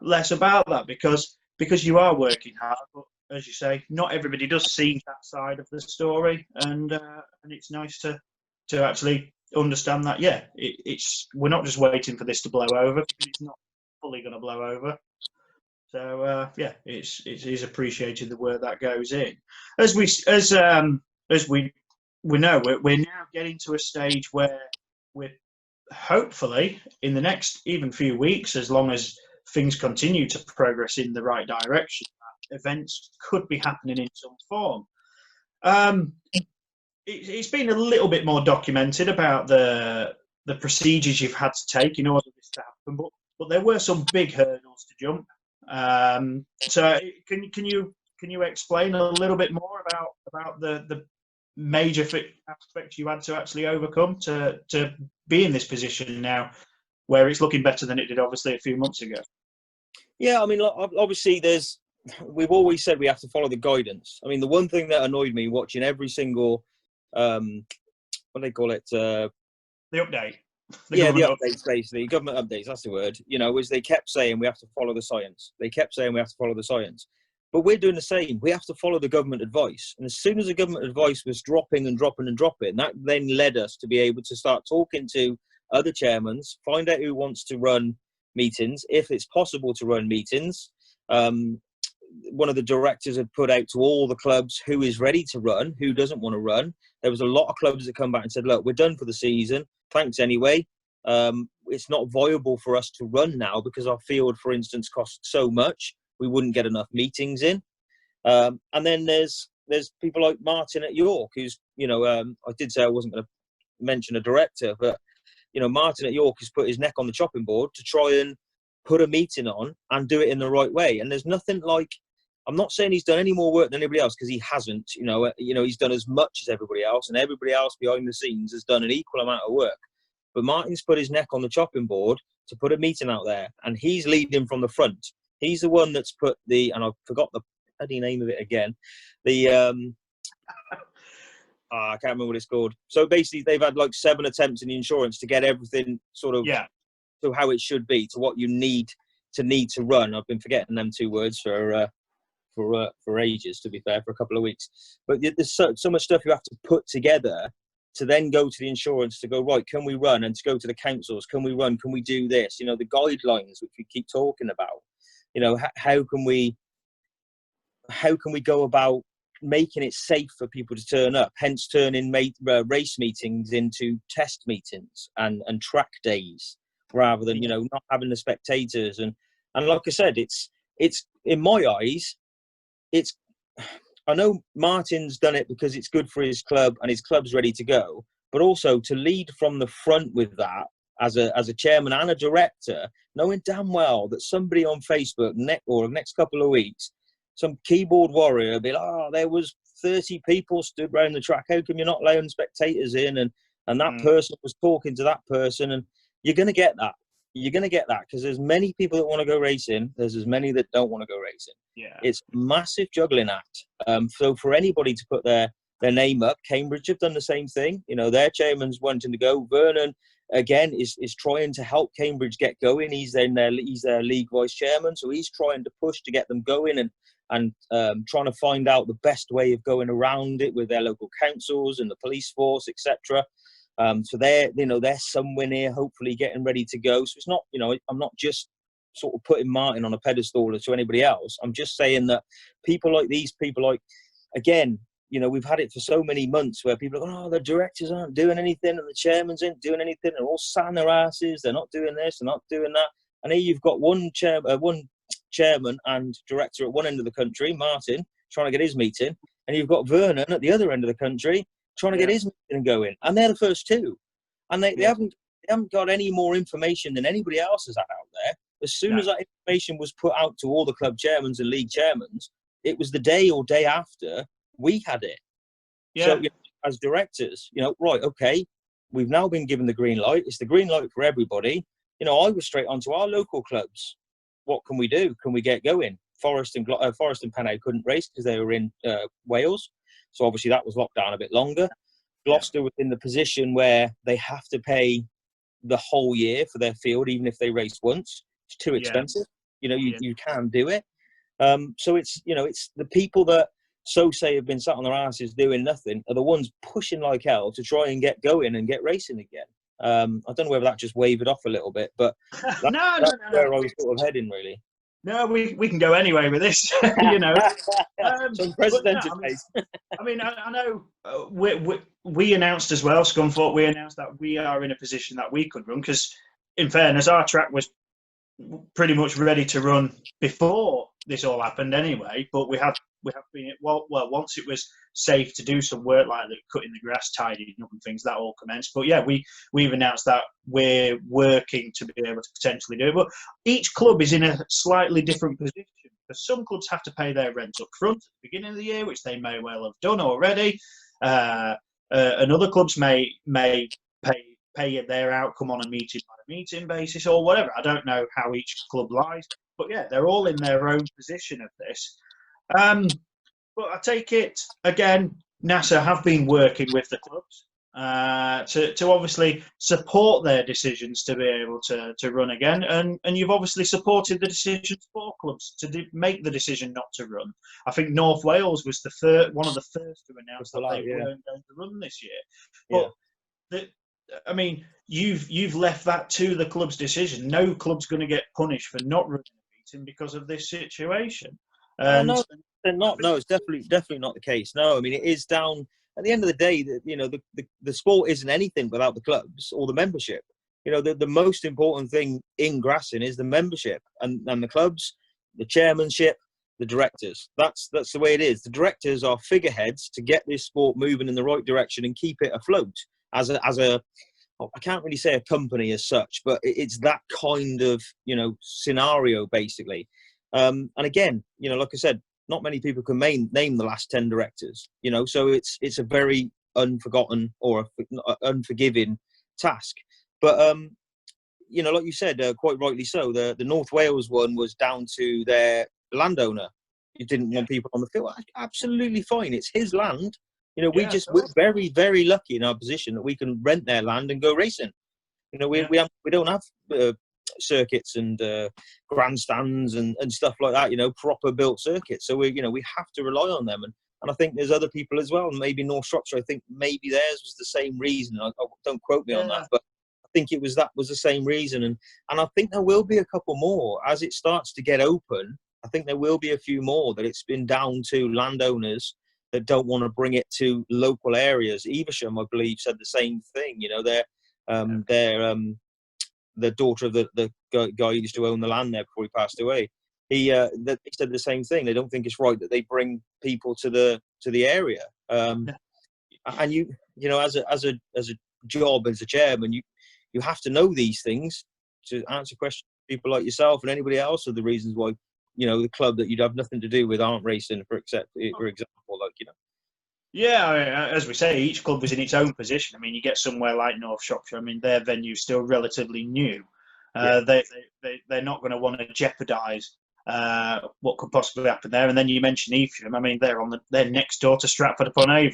less about that, because you are working hard, but as you say, not everybody does see that side of the story, and it's nice to actually understand that. Yeah, we're not just waiting for this to blow over, because it's not fully going to blow over. So it is appreciated the work that goes in. As we know, we're now getting to a stage where we're hopefully in the next even few weeks, as long as things continue to progress in the right direction, events could be happening in some form. It's been a little bit more documented about the procedures you've had to take in order for this to happen, but there were some big hurdles to jump. So can you explain a little bit more about the major aspects you had to actually overcome to be in this position now, where it's looking better than it did obviously a few months ago? Yeah, I mean, obviously we've always said we have to follow the guidance. I mean, the one thing that annoyed me watching every single what do they call it, the update. The updates, basically, government updates, that's the word, you know, was they kept saying we have to follow the science. They kept saying we have to follow the science. But we're doing the same. We have to follow the government advice. And as soon as the government advice was dropping, that then led us to be able to start talking to other chairmen, find out who wants to run meetings, if it's possible to run meetings. One of the directors had put out to all the clubs who is ready to run, who doesn't want to run. There was a lot of clubs that come back and said, look, we're done for the season. Thanks anyway. It's not viable for us to run now because our field, for instance, costs so much. We wouldn't get enough meetings in. And then there's people like Martin at York, who's, you know, I did say I wasn't going to mention a director, but, you know, Martin at York has put his neck on the chopping board to try and put a meeting on and do it in the right way. And there's nothing like, I'm not saying he's done any more work than anybody else, because he hasn't. You know, he's done as much as everybody else, and everybody else behind the scenes has done an equal amount of work. But Martin's put his neck on the chopping board to put a meeting out there, and he's leading from the front. He's the one that's put and I forgot the bloody name of it again. I can't remember what it's called. So basically, they've had like 7 attempts in the insurance to get everything sort of to how it should be, to what you need to run. I've been forgetting them 2 words for ages, to be fair, for a couple of weeks. But there's so much stuff you have to put together to then go to the insurance to go, right, can we run? And to go to the councils, can we run? Can we do this? You know, the guidelines, which we keep talking about. You know, how can we go about making it safe for people to turn up, hence turning race meetings into test meetings and track days, rather than, you know, not having the spectators. And like I said, it's in my eyes, I know Martin's done it because it's good for his club and his club's ready to go, but also to lead from the front with that as a chairman and a director, knowing damn well that somebody on Facebook next couple of weeks, some keyboard warrior will be like, oh, there was 30 people stood around the track. How come you're not allowing spectators in? And that person was talking to that person. And you're going to get that. You're going to get that because there's many people that want to go racing. There's as many that don't want to go racing. Yeah, it's a massive juggling act. So for anybody to put their name up, Cambridge have done the same thing. You know, their chairman's wanting to go. Vernon, again, is trying to help Cambridge get going. He's their league vice chairman. So he's trying to push to get them going and trying to find out the best way of going around it with their local councils and the police force, etc. So they're somewhere near hopefully getting ready to go. So it's not, you know, I'm not just sort of putting Martin on a pedestal to anybody else. I'm just saying that people like these people, like, again, you know, we've had it for so many months where people are going, oh, the directors aren't doing anything and the chairmans aren't doing anything. They're all sat on their asses. They're not doing this. They're not doing that. And here you've got one chairman and director at one end of the country, Martin, trying to get his meeting, and you've got Vernon at the other end of the country trying to get his meeting going, and they're the first 2, and they haven't got any more information than anybody else has had out there. As soon as that information was put out to all the club chairmen and league chairmen, it was the day or day after we had it. So, you know, as directors, you know, right, okay, we've now been given the green light. It's the green light for everybody. You know, I was straight onto our local clubs. What can we do? Can we get going? Forest and Pennow couldn't race because they were in Wales. So obviously that was locked down a bit longer. Gloucester was in the position where they have to pay the whole year for their field, even if they race once. It's too expensive. You know, you can do it. So it's, you know, it's the people that say have been sat on their asses doing nothing are the ones pushing like hell to try and get going and get racing again. I don't know whether that just wavered off a little bit, but that's where I was sort of heading, really. No, we can go anyway with this, you know. I know we announced as well, Scunthorpe, we announced that we are in a position that we could run because, in fairness, our track was pretty much ready to run before this all happened anyway, but we have been, well, once it was safe to do some work like that, cutting the grass, tidying up and things, that all commenced. But yeah, we've announced that we're working to be able to potentially do it. But each club is in a slightly different position. Because some clubs have to pay their rent up front at the beginning of the year, which they may well have done already. And other clubs may pay their outcome on a meeting by meeting basis or whatever. I don't know how each club lies. But yeah, they're all in their own position of this. But I take it, again, NASA have been working with the clubs to obviously support their decisions to be able to run again. And you've obviously supported the decisions for clubs to make the decision not to run. I think North Wales was one of the first to announce that they weren't going to run this year. But I mean, you've left that to the club's decision. No club's going to get punished for not running a meeting because of this situation. No, they're not. No, it's definitely not the case. No, I mean, it is down. At the end of the day, the sport isn't anything without the clubs or the membership. You know, the most important thing in grassing is the membership and the clubs, the chairmanship, the directors. That's the way it is. The directors are figureheads to get this sport moving in the right direction and keep it afloat as a I can't really say a company as such, but it's that kind of, you know, scenario basically. And again, you know, like I said, not many people can name the last 10 directors, you know, so it's a very unforgotten or unforgiving task. But you know, like you said, quite rightly so, the North Wales one was down to their landowner. You didn't want people on the field. Absolutely fine. It's his land. You know, Yeah, we're very, very lucky in our position that we can rent their land and go racing. You know, we don't have circuits and grandstands and stuff like that. You know, proper built circuits. So we have to rely on them. And I think there's other people as well. Maybe North Shropshire. I think maybe theirs was the same reason. I don't quote me on that, but I think that was the same reason. And I think there will be a couple more as it starts to get open. I think there will be a few more that it's been down to landowners that don't want to bring it to local areas. Evesham, I believe, said the same thing. You know, the daughter of the guy who used to own the land there before he passed away. He said the same thing. They don't think it's right that they bring people to the area. And you know, as a job as a chairman, you have to know these things to answer questions. People like yourself and anybody else are the reasons why, you know, the club that you'd have nothing to do with aren't racing, for example, like, you know. Yeah, I mean, as we say, each club is in its own position. I mean, you get somewhere like North Shropshire. I mean, their venue's still relatively new. They're not going to want to jeopardise what could possibly happen there. And then you mentioned Evesham. I mean, they're next door to Stratford upon Avon,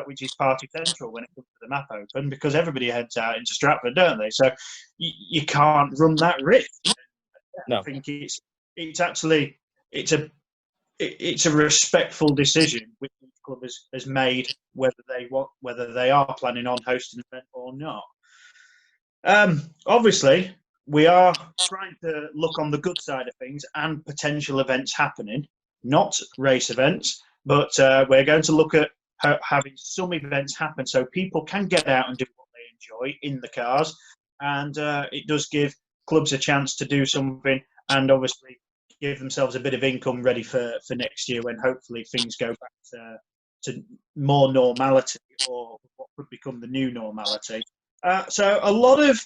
which is party central when it comes to the map open, because everybody heads out into Stratford, don't they? So you can't run that risk. No. I think it's a respectful decision which each club has made, whether they are planning on hosting an event or not. Obviously, we are trying to look on the good side of things and potential events happening, not race events, but we're going to look at having some events happen so people can get out and do what they enjoy in the cars, and it does give clubs a chance to do something, and obviously give themselves a bit of income ready for next year when hopefully things go back to more normality, or what could become the new normality. So a lot of,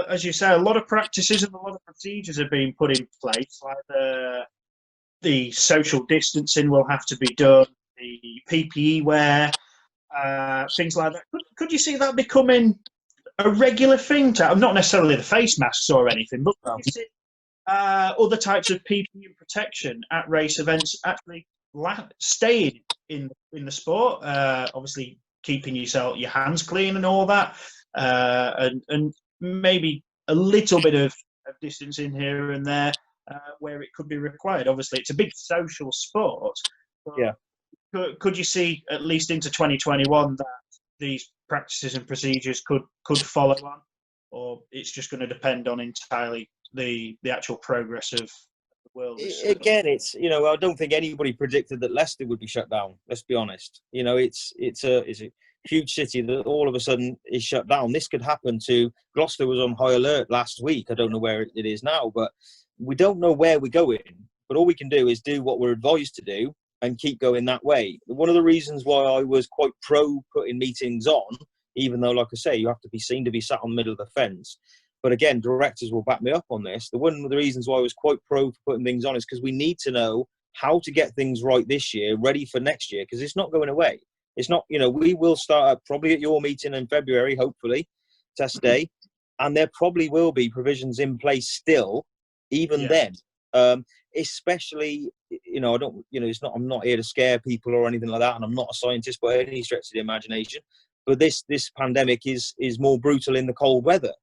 as you say, a lot of practices and a lot of procedures are being put in place, like the social distancing will have to be done, the PPE wear, things like that. Could you see that becoming a regular thing? Not necessarily the face masks or anything, but could you see other types of PPE and protection at race events actually staying in the sport? Obviously, keeping your hands clean and all that, and maybe a little bit of distancing here and there where it could be required. Obviously, it's a big social sport. Yeah. Could you see at least into 2021 that these practices and procedures could follow on, or it's just going to depend on entirely the actual progress of the world? Again, it's, you know, I don't think anybody predicted that Leicester would be shut down. Let's be honest. You know, it's a huge city that all of a sudden is shut down. This could happen to Gloucester. Was on high alert last week. I don't know where it is now, but we don't know where we're going. But all we can do is do what we're advised to do and keep going that way. One of the reasons why I was quite pro putting meetings on, even though, like I say, you have to be seen to be sat on the middle of the fence. But again, directors will back me up on this. One of the reasons why I was quite pro for putting things on is because we need to know how to get things right this year, ready for next year, because it's not going away. It's not, you know, we will start probably at your meeting in February, hopefully, test day, and there probably will be provisions in place still, even then. Especially, you know, I'm not here to scare people or anything like that, and I'm not a scientist by any stretch of the imagination. But this pandemic is more brutal in the cold weather.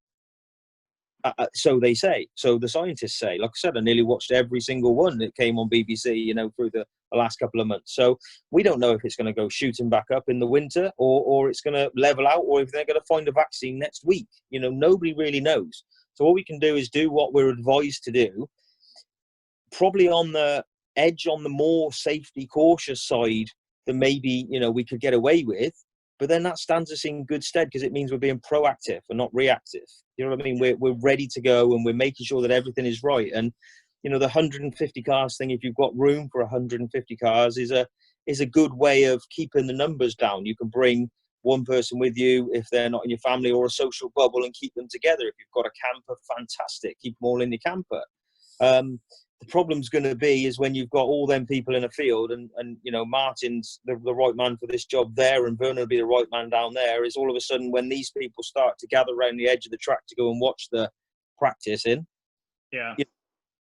So they say. So the scientists say. Like I said, I nearly watched every single one that came on BBC, you know, through the last couple of months. So we don't know if it's going to go shooting back up in the winter, or it's going to level out, or if they're going to find a vaccine next week. You know, nobody really knows. So all we can do is do what we're advised to do. Probably on the edge, on the more safety cautious side than maybe, you know, we could get away with. But then that stands us in good stead because it means we're being proactive and not reactive. You know what I mean? We're ready to go, and we're making sure that everything is right. And, you know, the 150 cars thing, if you've got room for 150 cars, is a good way of keeping the numbers down. You can bring one person with you if they're not in your family, or a social bubble, and keep them together. If you've got a camper, fantastic. Keep them all in your camper. the problem's going to be is when you've got all them people in a field and Martin's the right man for this job there and Vernon will be the right man down there, is all of a sudden when these people start to gather around the edge of the track to go and watch the practice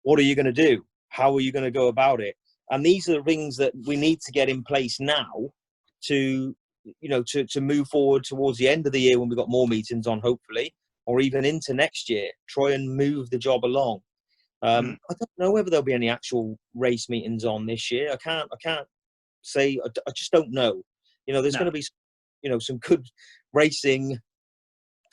what are you going to do? How are you going to go about it? And these are the things that we need to get in place now to move forward towards the end of the year when we've got more meetings on, hopefully, or even into next year, try and move the job along. I don't know whether there'll be any actual race meetings on this year. I can't say. I just don't know. There's going to be, some good racing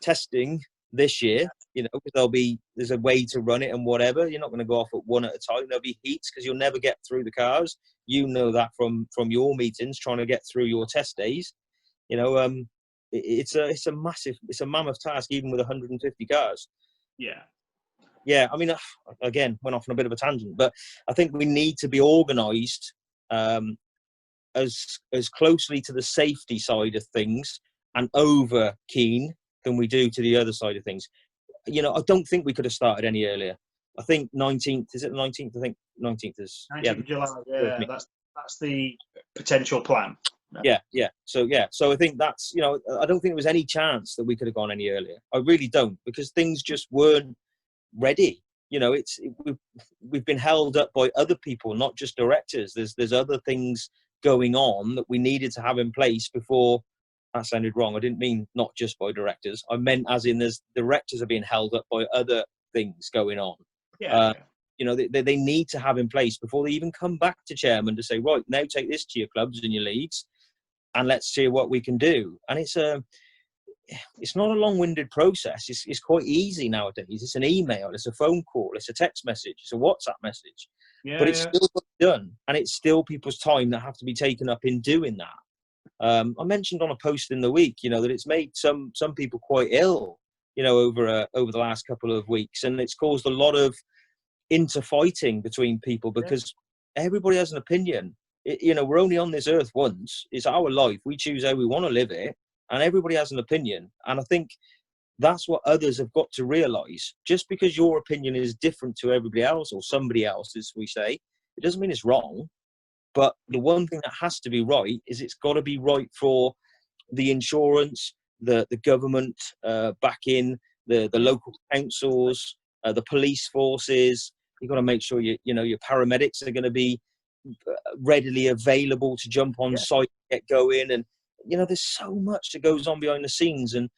testing this year. There's a way to run it and whatever. You're not going to go off at one at a time. There'll be heats because you'll never get through the cars. You know that from your meetings, trying to get through your test days. It's a mammoth task, even with 150 cars. Yeah, I mean, again, went off on a bit of a tangent, but I think we need to be organised as closely to the safety side of things and over keen than we do to the other side of things. I don't think we could have started any earlier. I think 19th, is it the 19th? I think 19th is... 19th of July, yeah, that's the potential plan. Yeah. So I think that's, I don't think there was any chance that we could have gone any earlier. I really don't, because things just weren't ready. We've been held up by other people, not just directors. There's other things going on that we needed to have in place before. That sounded wrong. I didn't mean not just by directors. I meant as in there's directors are being held up by other things going on. They need to have in place before they even come back to chairman to say, right, now take this to your clubs and your leagues and let's see what we can do. And it's not a long-winded process. It's quite easy nowadays. It's an email, it's a phone call, it's a text message, it's a WhatsApp message. But it's still done, and it's still people's time that have to be taken up in doing that. I mentioned on a post in the week, that it's made some people quite ill, over the last couple of weeks, and it's caused a lot of interfighting between people because everybody has an opinion. We're only on this earth once. It's our life. We choose how we want to live it, and everybody has an opinion. And I think that's what others have got to realise. Just because your opinion is different to everybody else or somebody else, as we say, it doesn't mean it's wrong. But the one thing that has to be right is it's got to be right for the insurance, the government back in, the local councils, the police forces. You've got to make sure your paramedics are going to be readily available to jump on site, get going. And, there's so much that goes on behind the scenes. And,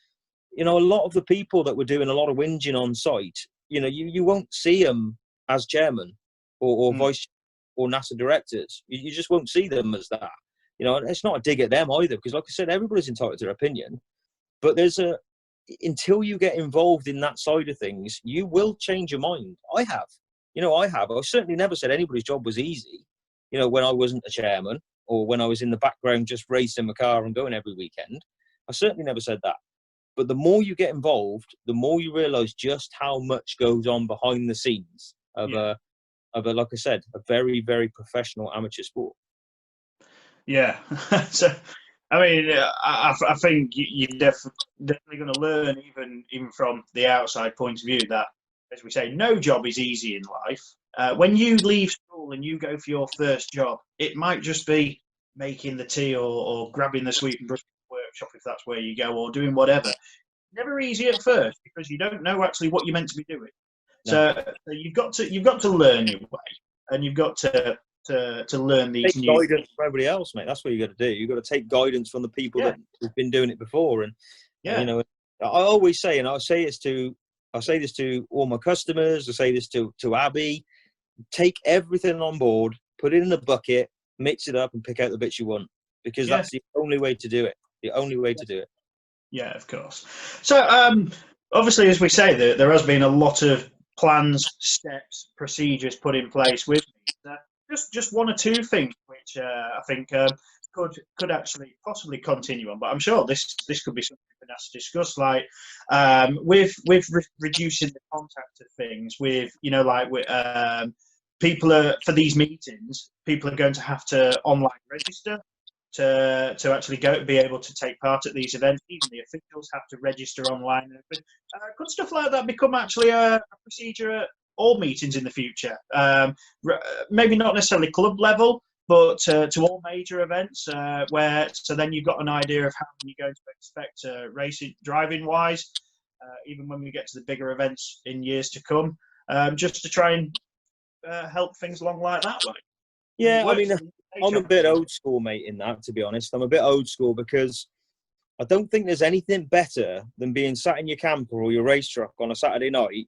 a lot of the people that were doing a lot of whinging on site, you won't see them as chairman or vice or NASA directors. You just won't see them as that. It's not a dig at them either, because like I said, everybody's entitled to their opinion. But until you get involved in that side of things, you will change your mind. I have. I certainly never said anybody's job was easy, when I wasn't a chairman or when I was in the background just racing my car and going every weekend. I certainly never said that. But the more you get involved, the more you realise just how much goes on behind the scenes of like I said, a very, very professional amateur sport. Yeah. So, I mean, I think you're definitely going to learn, even from the outside point of view, that, as we say, no job is easy in life. When you leave school and you go for your first job, it might just be making the tea or grabbing the sweep and brush workshop if that's where you go, or doing whatever. Never easy at first because you don't know actually what you're meant to be doing. No. So you've got to learn your way, and you've got to learn these new guidance from everybody else, mate. That's what you got to do. You've got to take guidance from the people that have been doing it before. And I always say, and I say this to all my customers. I say this to Abby. Take everything on board, put it in a bucket, mix it up, and pick out the bits you want, because that's the only way to do it. The only way to do it. Yeah, of course. So obviously, as we say, there has been a lot of plans, steps, procedures put in place with just one or two things which I think could actually possibly continue on. But I'm sure this could be something we're going to discuss, like with reducing the contact of things. With people are, for these meetings, people are going to have to online register to actually be able to take part at these events. Even the officials have to register online. Could stuff like that become actually a procedure at all meetings in the future. Maybe not necessarily club level, but to all major events, where so then you've got an idea of how you're going to expect racing, driving wise, even when we get to the bigger events in years to come, just to try and help things along like that way. Yeah, I mean, I'm a bit old school, mate, in that, to be honest. I'm a bit old school because I don't think there's anything better than being sat in your camper or your race truck on a Saturday night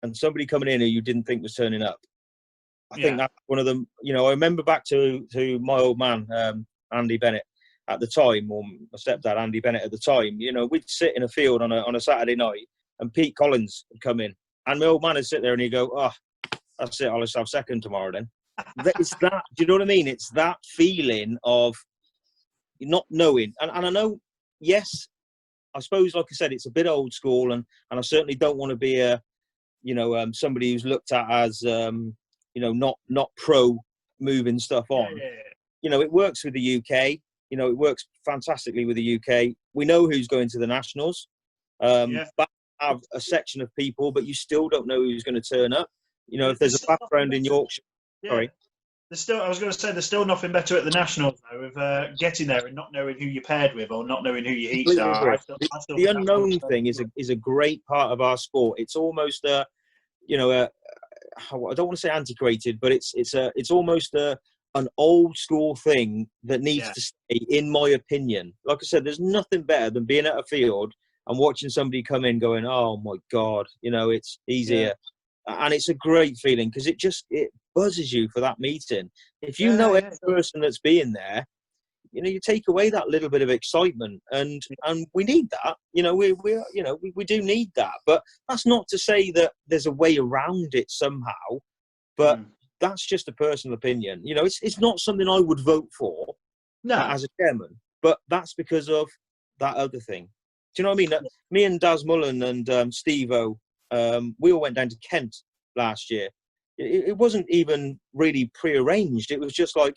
and somebody coming in who you didn't think was turning up. I think that's one of them. You know, I remember back to my old man, Andy Bennett, at the time, or my stepdad, Andy Bennett, at the time. You know, we'd sit in a field on a Saturday night and Pete Collins would come in. And my old man would sit there and he'd go, oh, that's it, I'll just have second tomorrow then. It's that, do you know what I mean? It's that feeling of not knowing. And I know, yes, I suppose, like I said, it's a bit old school, and I certainly don't want to be somebody who's looked at as, not pro moving stuff on. Yeah. You know, it works with the UK. You know, it works fantastically with the UK. We know who's going to the Nationals. But have a section of people, but you still don't know who's going to turn up. You know, if there's a background in Yorkshire. Yeah. Sorry. I was going to say, there's still nothing better at the Nationals, though, of getting there and not knowing who you're paired with or not knowing who your heats are. The unknown thing is a great part of our sport. It's almost I don't want to say antiquated, but it's almost an old school thing that needs to stay, in my opinion. Like I said, there's nothing better than being at a field and watching somebody come in going, oh my God, you know, he's here. And it's a great feeling because it buzzes you for that meeting. If you know every person that's being there, you know, you take away that little bit of excitement, and we need that. You know, we do need that. But that's not to say that there's a way around it somehow. But that's just a personal opinion. You know, it's not something I would vote for as a chairman. But that's because of that other thing. Do you know what I mean? Me and Daz Mullen and Steve-O, we all went down to Kent last year. It wasn't even really pre-arranged. It was just like,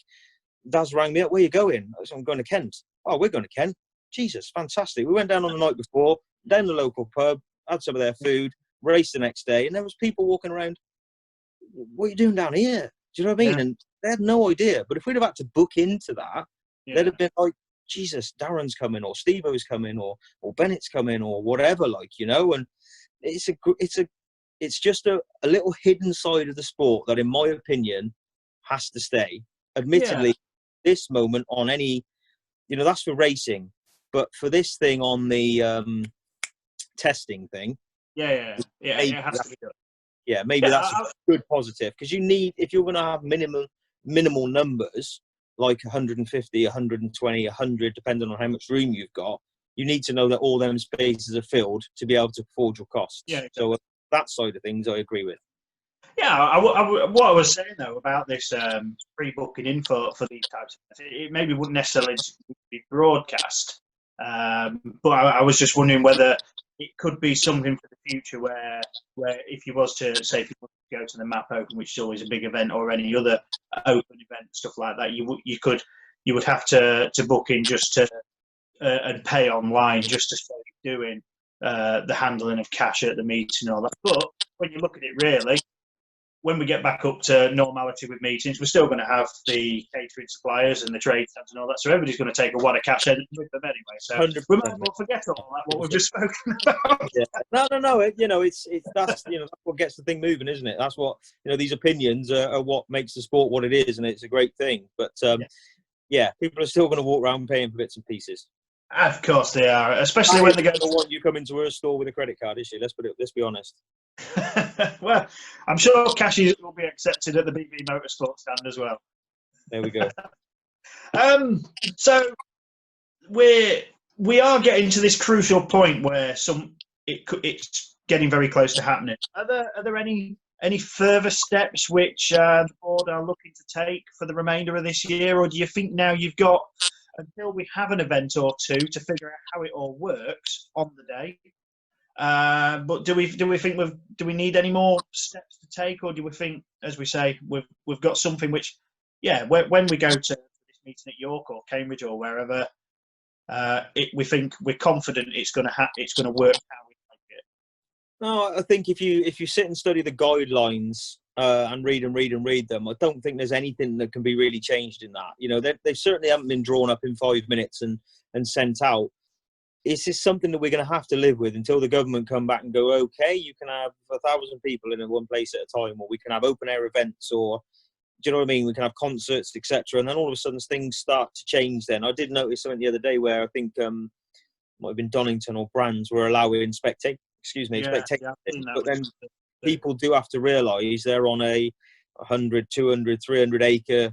Daz rang me up, where are you going? I said, I'm going to Kent. Oh, we're going to Kent. Jesus, fantastic. We went down on the night before, down the local pub, had some of their food, raced the next day, and there was people walking around, what are you doing down here? Do you know what I mean? And they had no idea. But if we'd have had to book into that, they'd have been like, Jesus, Darren's coming, or Steve-O's coming, or Bennett's coming, or whatever, like, you know. And it's just a little hidden side of the sport that, in my opinion, has to stay. Admittedly, this moment on any, you know, that's for racing, but for this thing on the testing thing, it has to be done. Yeah, maybe that's a good positive, because you need, if you're going to have minimal numbers, like 150, 120, 100, depending on how much room you've got, you need to know that all them spaces are filled to be able to afford your costs. Yeah, exactly. So that side of things I agree with. Yeah, what I was saying, though, about this pre-booking in for these types of things, it maybe wouldn't necessarily be broadcast, but I was just wondering whether it could be something for the future where if you was to, say, if you want to go to the MAP Open, which is always a big event, or any other open event, stuff like that, you would have to book in just to and pay online just to start doing the handling of cash at the meeting and all that. But when you look at it, really, when we get back up to normality with meetings, we're still going to have the catering suppliers and the trade stands and all that. So everybody's going to take a wad of cash with them anyway. So 100%. we might as well forget all that, what we've just spoken about. No. You know, it's that's that's what gets the thing moving, isn't it? That's what, you know, these opinions are what makes the sport what it is, and it's a great thing. But people are still going to walk around paying for bits and pieces. Of course they are, especially when they go. Want you come into her store with a credit card, is she? Let's be honest. Well, I'm sure cashies will be accepted at the BB Motorsport stand as well. There we go. So we are getting to this crucial point where it's getting very close to happening. Are there any further steps which the board are looking to take for the remainder of this year, or do you think now you've got until we have an event or two to figure out how it all works on the day? But do we think do we need any more steps to take, or do we think, as we say, we've got something which, when we go to this meeting at York or Cambridge or wherever, we think we're confident it's going to work how we like it. No, I think if you sit and study the guidelines and read them, I don't think there's anything that can be really changed in that. You know, they certainly haven't been drawn up in 5 minutes and sent out. It's just something that we're going to have to live with until the government come back and go, okay, you can have 1,000 people in one place at a time, or we can have open air events, or do you know what I mean? We can have concerts, etc. And then all of a sudden things start to change. Then I did notice something the other day where I think might have been Donington or Brands were allowing spectators, Yeah, I've seen that but then recently. people do have to realise they're on a 100, 200, 300 acre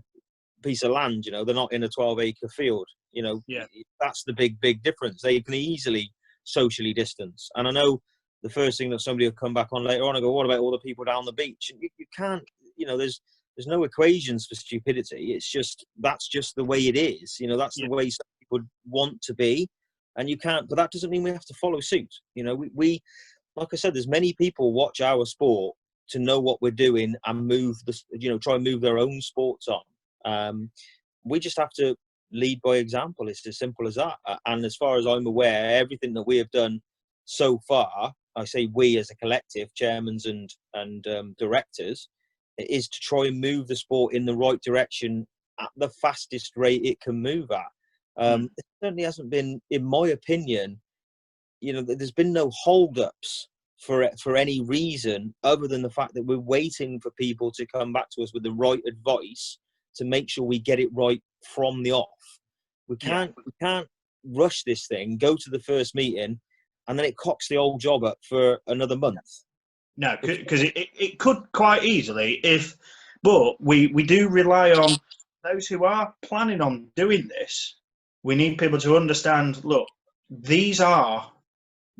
piece of land. You know, they're not in a 12-acre field. You know, Yeah. that's the big difference. They can easily socially distance. And I know the first thing that somebody will come back on later on and go, what about all the people down the beach? And you can't, you know, there's no equations for stupidity. It's just, that's just the way it is. You know, that's the way some people want to be. And you can't, but that doesn't mean we have to follow suit. You know, we like I said, there's many people watch our sport to know what we're doing and move the, you know, try and move their own sports on. We just have to lead by example. It's as simple as that. And as far as I'm aware, everything that we have done so far, I say we as a collective, chairmen and directors, is to try and move the sport in the right direction at the fastest rate it can move at. It certainly hasn't been, in my opinion, you know, there's been no hold-ups for any reason other than the fact that we're waiting for people to come back to us with the right advice to make sure we get it right from the off. We can't rush this thing, go to the first meeting, and then it cocks the old job up for another month. No, because it could quite easily, but we do rely on those who are planning on doing this. We need people to understand, look, these are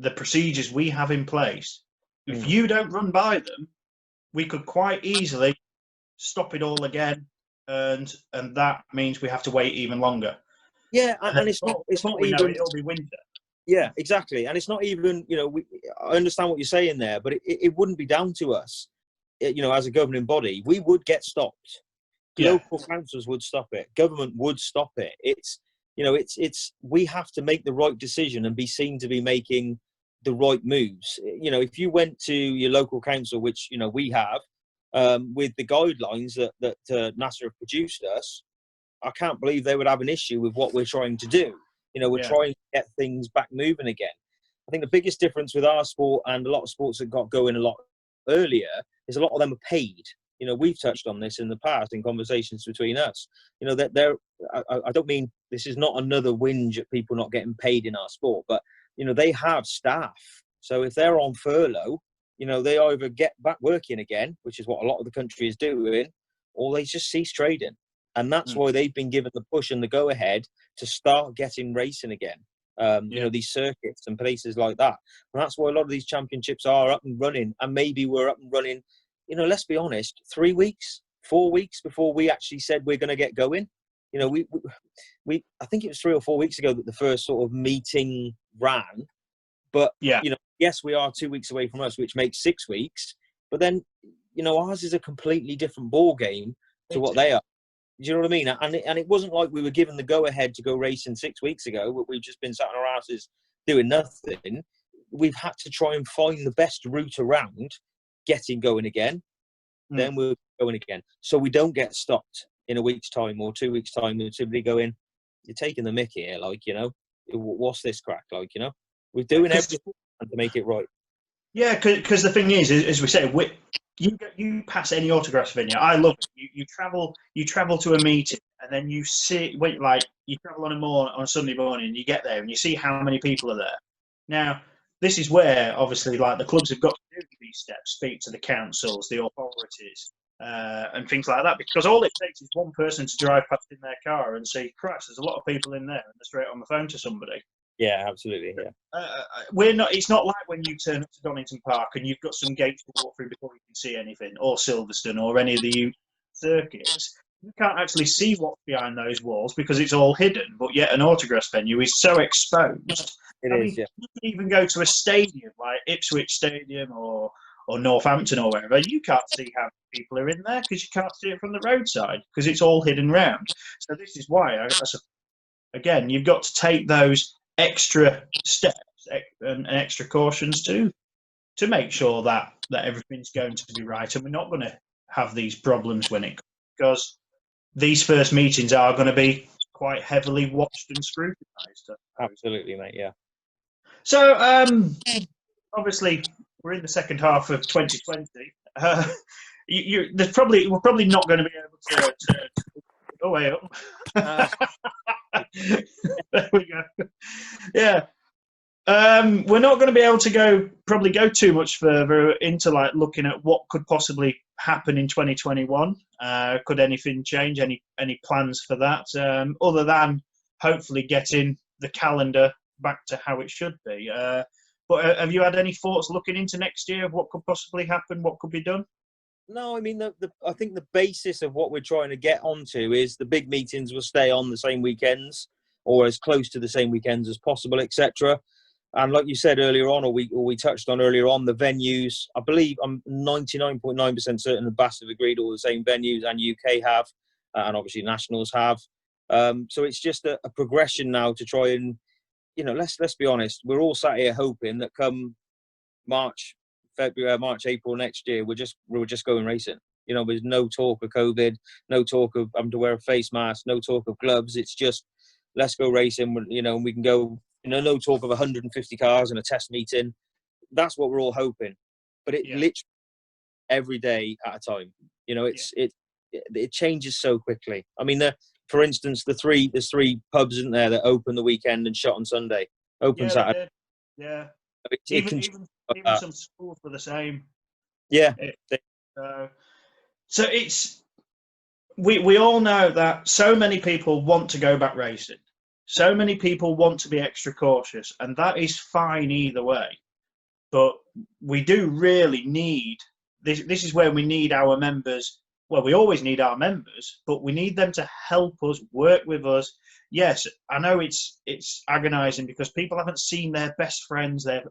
the procedures we have in place. If you don't run by them, we could quite easily stop it all again, and that means we have to wait even longer. Yeah, and it's not even. It'll be winter. Yeah, exactly, and it's not even. You know, I understand what you're saying there, but it wouldn't be down to us. You know, as a governing body, we would get stopped. Local councils would stop it. Government would stop it. It's, you know, it's we have to make the right decision and be seen to be making the right moves. You know, if you went to your local council, which, you know, we have, with the guidelines that NASA have produced us, I can't believe they would have an issue with what we're trying to do. You know, we're trying to get things back moving again. I think the biggest difference with our sport and a lot of sports that got going a lot earlier is a lot of them are paid. You know, we've touched on this in the past in conversations between us. You know, that I don't mean this is not another whinge at people not getting paid in our sport, but, you know, they have staff. So if they're on furlough, you know, they either get back working again, which is what a lot of the country is doing, or they just cease trading. And that's why they've been given the push and the go-ahead to start getting racing again. You know, these circuits and places like that. And that's why a lot of these championships are up and running. And maybe we're up and running, you know, let's be honest, 3 weeks, 4 weeks before we actually said we're going to get going. You know, we I think it was 3 or 4 weeks ago that the first sort of meeting ran. But, you know, yes, we are 2 weeks away from us, which makes 6 weeks. But then, you know, ours is a completely different ball game to what they are. Do you know what I mean? And it wasn't like we were given the go-ahead to go racing 6 weeks ago, but we've just been sat on our asses doing nothing. We've had to try and find the best route around getting going again. Then we're going again. So we don't get stopped in a week's time or 2 weeks' time and somebody going, you're taking the mick here, like, you know, what's this crack, like, you know? We're doing everything to make it right. Yeah, because the thing is, as we say, you pass any autographs venue. I love it. You travel to a meeting, and then you travel on a Sunday morning, and you get there, and you see how many people are there. Now, this is where obviously, like, the clubs have got to do these steps, speak to the councils, the authorities, and things like that. Because all it takes is one person to drive past in their car and say, "Christ, there's a lot of people in there," and they're straight on the phone to somebody. Yeah, absolutely. Yeah. We're not. It's not like when you turn up to Donington Park and you've got some gates to walk through before you can see anything, or Silverstone, or any of the circuits. You can't actually see what's behind those walls because it's all hidden. But yet, an autographs venue is so exposed. It is. Yeah. You can even go to a stadium like Ipswich Stadium or Northampton or wherever. You can't see how many people are in there because you can't see it from the roadside because it's all hidden round. So this is why, again, you've got to take those extra steps and extra cautions too. to make sure that everything's going to be right, and we're not going to have these problems when it comes, because these first meetings are going to be quite heavily watched and scrutinised. Absolutely, mate. Yeah. So, obviously, we're in the second half of 2020. We're probably not going to be able to go way up. There we go. Yeah. We're not going to be able to probably go too much further into like looking at what could possibly happen in 2021. Could anything change? Any plans for that? Other than hopefully getting the calendar back to how it should be. But have you had any thoughts looking into next year of what could possibly happen? What could be done? No, I mean, I think the basis of what we're trying to get onto is the big meetings will stay on the same weekends or as close to the same weekends as possible, etc. And like you said earlier on, or we touched on earlier on, the venues, I believe I'm 99.9% certain that BAS have agreed all the same venues, and UK have, and obviously Nationals have. So it's just a progression now to try and, let's be honest, we're all sat here hoping that come March, April next year, we're just going racing. There's no talk of COVID, no talk of having to wear a face mask, no talk of gloves. It's just, let's go racing, and we can go, no talk of 150 cars in a test meeting. That's what we're all hoping. But it literally every day at a time. It changes so quickly. I mean, for instance, there's three pubs, isn't there, that open the weekend and shut on Sunday. Open Saturday. Yeah. Even some schools were the same. Yeah. So it's we all know that so many people want to go back racing. So many people want to be extra cautious, and that is fine either way. But we do really need this. This is where we need our members. Well, we always need our members, but we need them to help us, work with us. Yes, I know it's agonising because people haven't seen their best friends, their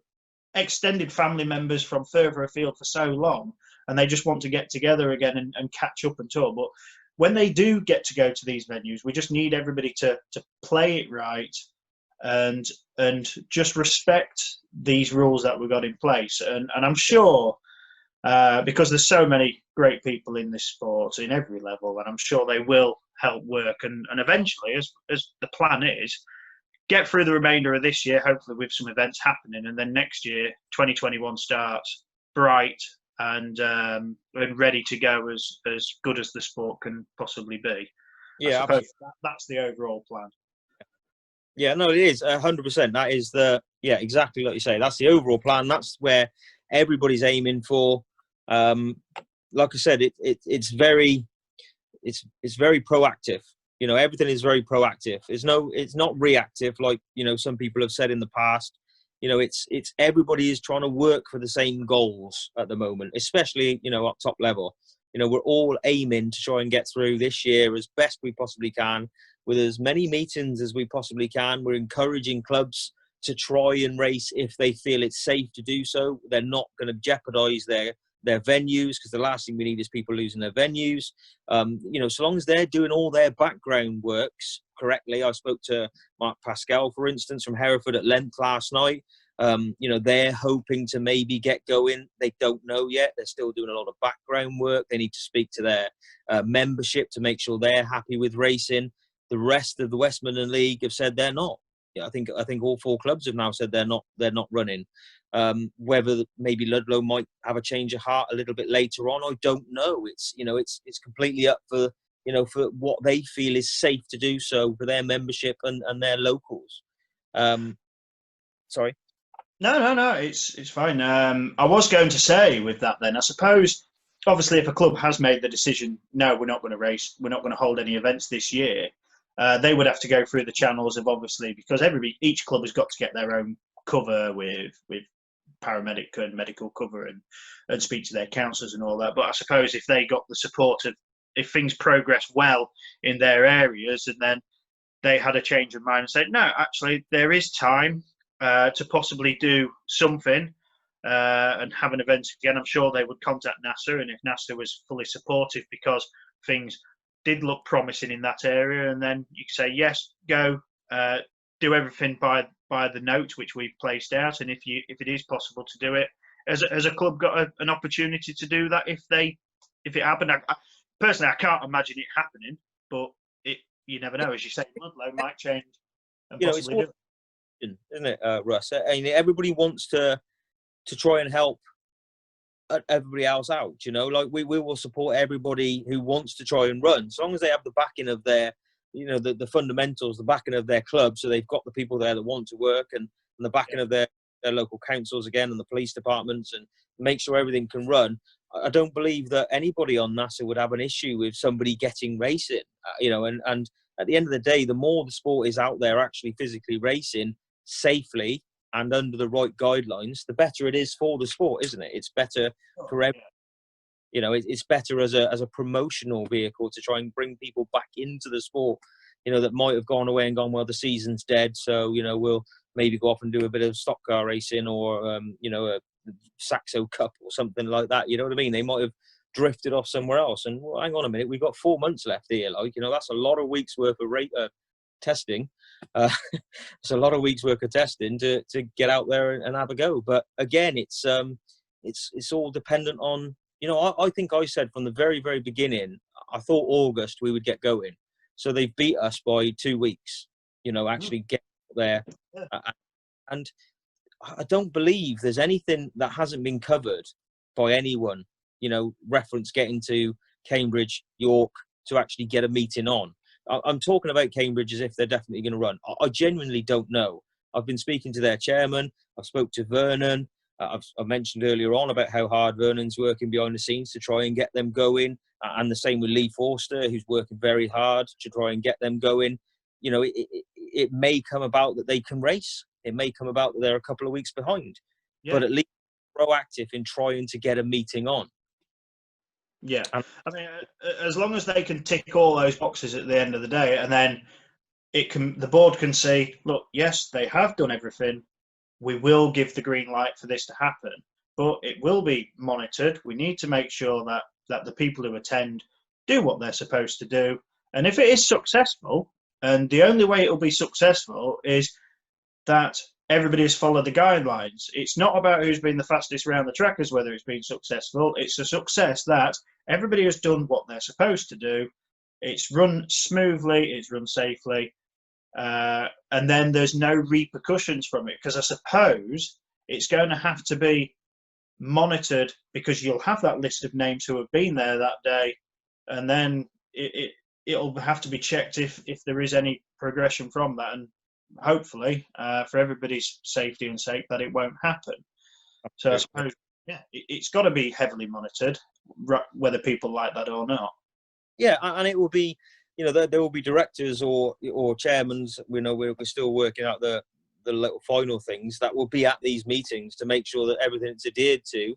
extended family members from further afield for so long, and they just want to get together again and catch up and talk. But when they do get to go to these venues, we just need everybody to play it right and just respect these rules that we've got in place. And I'm sure, because there's so many great people in this sport in every level, and I'm sure they will help work. And eventually, as the plan is, get through the remainder of this year, hopefully with some events happening, and then next year, 2021 starts bright and ready to go as good as the sport can possibly be. Yeah, I suppose that's the overall plan. Yeah, no, it is 100%. That is exactly like you say. That's the overall plan. That's where everybody's aiming for. Like I said, it's very proactive. Everything is very proactive. It's not reactive like some people have said in the past. It's everybody is trying to work for the same goals at the moment, especially up top level. We're all aiming to try and get through this year as best we possibly can, with as many meetings as we possibly can. We're encouraging clubs to try and race if they feel it's safe to do so. They're not going to jeopardise their venues, because the last thing we need is people losing their venues. So long as they're doing all their background works correctly. I spoke to Mark Pascal, for instance, from Hereford at length last night. They're hoping to maybe get going. They don't know yet. They're still doing a lot of background work. They need to speak to their membership to make sure they're happy with racing. The rest of the West Midland League have said they're not. I think all four clubs have now said they're not running. Whether maybe Ludlow might have a change of heart a little bit later on, I don't know. It's completely up for for what they feel is safe to do so for their membership and their locals. Sorry. No, it's fine. I was going to say with that then, I suppose, obviously, if a club has made the decision, no, we're not going to race, we're not going to hold any events this year, they would have to go through the channels of, obviously, because each club has got to get their own cover with paramedic and medical cover and speak to their counsellors and all that. But I suppose if they got the support of, if things progress well in their areas, and then they had a change of mind and said, no, actually, there is time to possibly do something and have an event again, I'm sure they would contact NASA, and if NASA was fully supportive because things did look promising in that area, and then you say, yes, go, do everything by the note which we've placed out, and if it is possible to do it, has a club got an opportunity to do that if it happened? Personally, I can't imagine it happening, but you never know. As you say, Ludlow might change and You know, it's possibly all, do it. isn't it, Russ? I mean, everybody wants to try and help everybody else out. You know, like we will support everybody who wants to try and run, as long as they have the backing of their, you know, the fundamentals, the backing of their club. So they've got the people there that want to work, and the backing of their local councils again, and the police departments, and make sure everything can run. I don't believe that anybody on NASA would have an issue with somebody getting racing. You know, and at the end of the day, the more the sport is out there actually physically racing safely and under the right guidelines, the better it is for the sport, isn't it? It's better for everyone. You know, it's better as a promotional vehicle to try and bring people back into the sport, you know, that might have gone away and gone, well, the season's dead, so, you know, we'll maybe go off and do a bit of stock car racing, or, you know, a Saxo Cup or something like that. You know what I mean? They might have drifted off somewhere else. And well, hang on a minute, we've got 4 months left here. Like, you know, that's a lot of weeks worth of testing. It's a lot of weeks worth of testing to get out there and have a go. But again, it's all dependent on, you know, I think I said from the very, very beginning, I thought August we would get going. So they've beat us by 2 weeks, you know, actually get there. And I don't believe there's anything that hasn't been covered by anyone, you know, reference getting to Cambridge, York, to actually get a meeting on. I'm talking about Cambridge as if they're definitely going to run. I genuinely don't know. I've been speaking to their chairman. I've spoke to Vernon. I've mentioned earlier on about how hard Vernon's working behind the scenes to try and get them going. And the same with Lee Forster, who's working very hard to try and get them going. You know, it may come about that they can race. It may come about that they're a couple of weeks behind. Yeah. But at least proactive in trying to get a meeting on. Yeah, I mean, as long as they can tick all those boxes at the end of the day, and then the board can say, look, yes, they have done everything. We will give the green light for this to happen, but it will be monitored. We need to make sure that the people who attend do what they're supposed to do. And if it is successful, and the only way it will be successful is that everybody has followed the guidelines. It's not about who's been the fastest around the track as whether it's been successful. It's a success that everybody has done what they're supposed to do. It's run smoothly, it's run safely, and then there's no repercussions from it, because I suppose it's going to have to be monitored, because you'll have that list of names who have been there that day, and then it'll have to be checked if there is any progression from that, and hopefully for everybody's safety and sake that it won't happen. So I suppose, yeah, it's got to be heavily monitored, whether people like that or not. Yeah, and it will be, you know, there will be directors or chairmans. We know we're still working out the little final things that will be at these meetings to make sure that everything's adhered to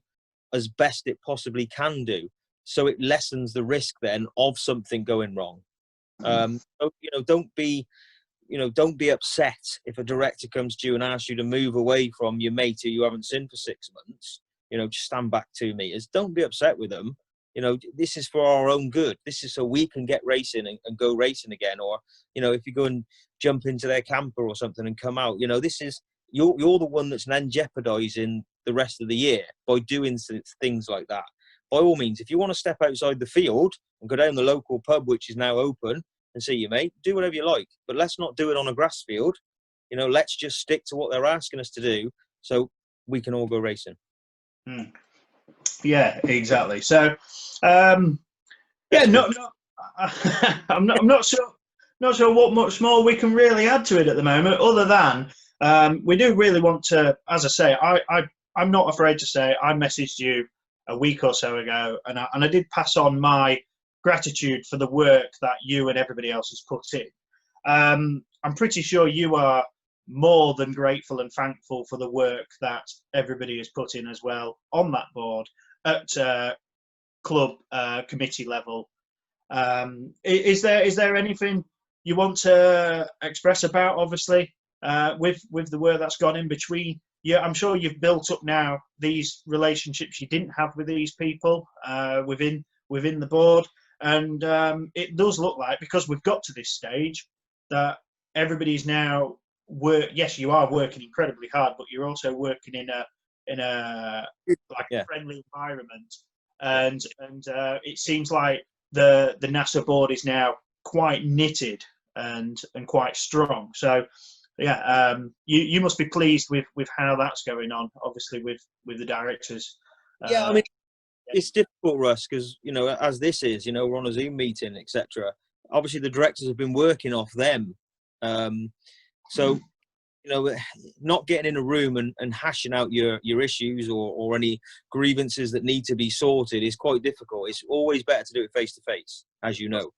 as best it possibly can do. So it lessens the risk then of something going wrong. So, you know, don't be upset if a director comes to you and asks you to move away from your mate who you haven't seen for 6 months. You know, just stand back 2 meters. Don't be upset with them. You know, this is for our own good. This is so we can get racing and go racing again. Or, you know, if you go and jump into their camper or something and come out, you know, this is, you're the one that's then jeopardizing the rest of the year by doing things like that. By all means, if you want to step outside the field and go down the local pub, which is now open, and see your mate, do whatever you like, but let's not do it on a grass field. You know, let's just stick to what they're asking us to do so we can all go racing. Yeah, exactly. So, yeah, I'm not sure what much more we can really add to it at the moment, other than we do really want to, as I say, I'm not afraid to say I messaged you a week or so ago, and I did pass on my gratitude for the work that you and everybody else has put in. I'm pretty sure you are more than grateful and thankful for the work that everybody has put in as well on that board at club committee level. Is there anything you want to express about, obviously, with the work that's gone in between? Yeah, I'm sure you've built up now these relationships you didn't have with these people within the board. And it does look like, because we've got to this stage, that everybody's now yes, you are working incredibly hard, but you're also working in a Yeah. friendly environment, and it seems like the NASA board is now quite knitted and quite strong. So yeah, you must be pleased with how that's going on. Obviously, with the directors. Yeah, I mean, it's difficult, Russ, because as this is, we're on a Zoom meeting, etc. Obviously, the directors have been working off them, so not getting in a room and hashing out your issues or any grievances that need to be sorted is quite difficult. It's always better to do it face to face, as you know.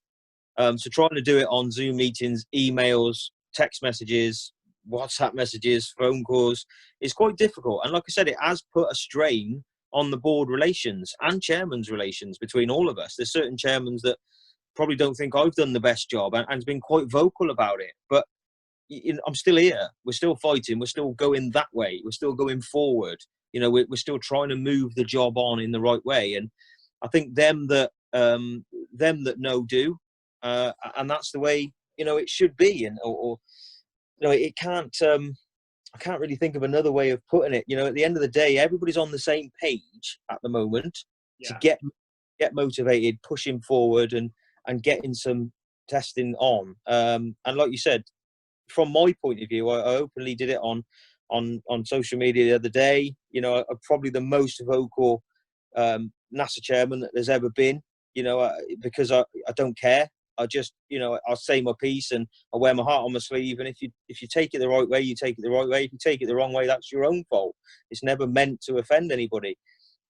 So trying to do it on Zoom meetings, emails, text messages, WhatsApp messages, phone calls is quite difficult. And like I said, it has put a strain on the board relations and chairman's relations between all of us. There's certain chairmans that probably don't think I've done the best job and has been quite vocal about it. But I'm still here. We're still fighting. We're still going that way. We're still going forward. We're still trying to move the job on in the right way. And I think them that know do, and that's the way it should be. And or it can't. I can't really think of another way of putting it. At the end of the day, everybody's on the same page at the moment to get motivated, pushing forward, and getting some testing on. And like you said, from my point of view, I openly did it on social media the other day. I'm probably the most vocal NASA chairman that there's ever been. Because I don't care. I just, I'll say my piece and I wear my heart on my sleeve. And if you take it the right way, you take it the right way. If you take it the wrong way, that's your own fault. It's never meant to offend anybody.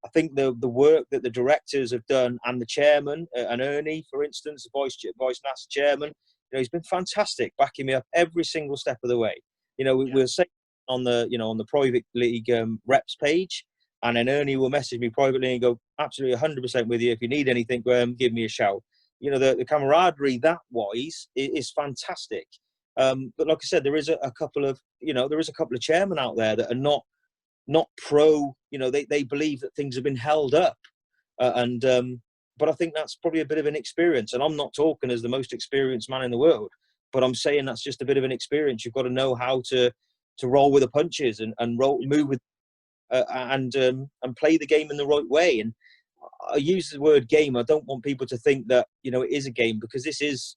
I think the work that the directors have done and the chairman and Ernie, for instance, the vice NASA chairman, he's been fantastic, backing me up every single step of the way. We'll say on the private league reps page, and then Ernie will message me privately and go, absolutely 100% with you. If you need anything, give me a shout. The camaraderie that wise is fantastic. But like I said, there is a couple of chairmen out there that are not pro. They believe that things have been held up, but I think that's probably a bit of an experience. And I'm not talking as the most experienced man in the world, but I'm saying that's just a bit of an experience. You've got to know how to roll with the punches and move with and play the game in the right way. And I use the word game. I don't want people to think that it is a game, because this is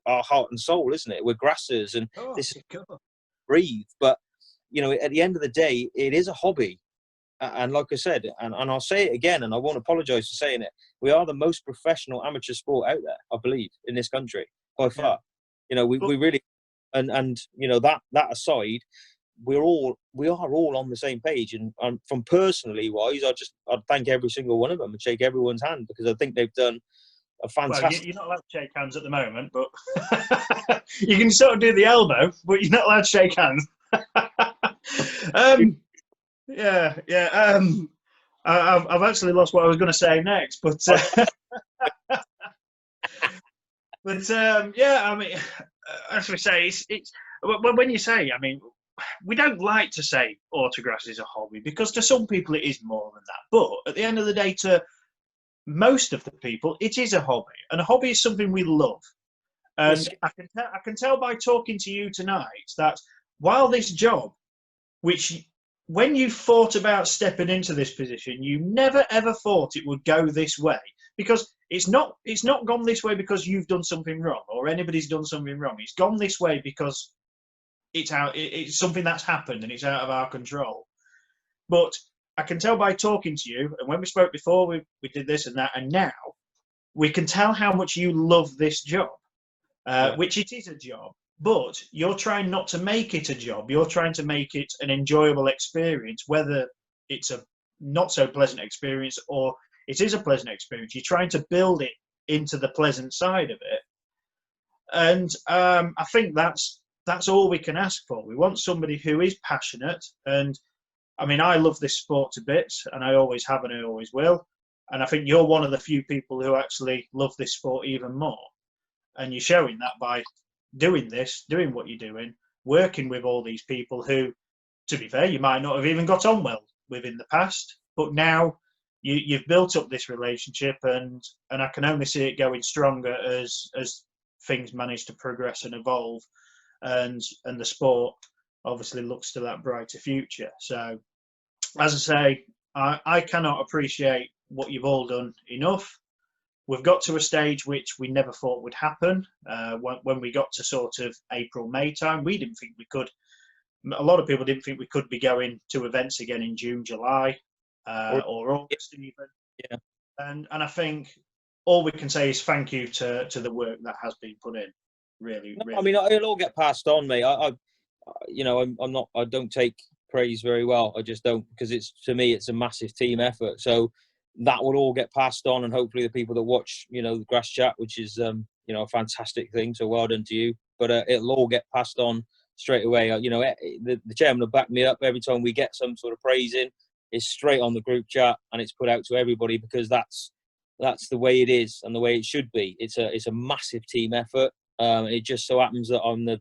our heart and soul, isn't it? We're grassers, and this is breathe. But at the end of the day, it is a hobby. And like I said, and I'll say it again, and I won't apologise for saying it, we are the most professional amateur sport out there, I believe, in this country, by far. We really, and that aside, we are all on the same page. And from personally wise, I'd thank every single one of them and shake everyone's hand, because I think they've done a fantastic. Well, you're not allowed to shake hands at the moment, but you can sort of do the elbow, but you're not allowed to shake hands. I've actually lost what I was going to say next, but I mean, as we say, it's when you say, I mean, we don't like to say autographs is a hobby, because to some people it is more than that. But at the end of the day, to most of the people, it is a hobby, and a hobby is something we love. And I can tell by talking to you tonight that while this job, which when you thought about stepping into this position, you never ever thought it would go this way, because it's not gone this way because you've done something wrong or anybody's done something wrong. It's gone this way because it's something that's happened and it's out of our control. But I can tell by talking to you, and when we spoke before, we did this and that, and now we can tell how much you love this job, which it is a job. But you're trying not to make it a job. You're trying to make it an enjoyable experience, whether it's a not so pleasant experience or it is a pleasant experience. You're trying to build it into the pleasant side of it. And I think that's all we can ask for. We want somebody who is passionate. And I mean, I love this sport to bits, and I always have and I always will. And I think you're one of the few people who actually love this sport even more. And you're showing that by doing what you're doing, working with all these people who, to be fair, you might not have even got on well with in the past, but now you've built up this relationship, and I can only see it going stronger as things manage to progress and evolve, and the sport obviously looks to that brighter future. So as I say, I cannot appreciate what you've all done enough. We've got to a stage which we never thought would happen. When we got to sort of April, May time, we didn't think we could. A lot of people didn't think we could be going to events again in June, July, or August even. Yeah. And I think all we can say is thank you to the work that has been put in. Really, No, really. I mean, it'll all get passed on, mate. I'm not. I don't take praise very well. I just don't, because to me, it's a massive team effort. So that will all get passed on, and hopefully the people that watch, the Grass Chat, which is a fantastic thing. So well done to you. But it'll all get passed on straight away. The chairman will back me up every time we get some sort of praise in. It's straight on the group chat and it's put out to everybody, because that's the way it is and the way it should be. It's a massive team effort. It just so happens that I'm the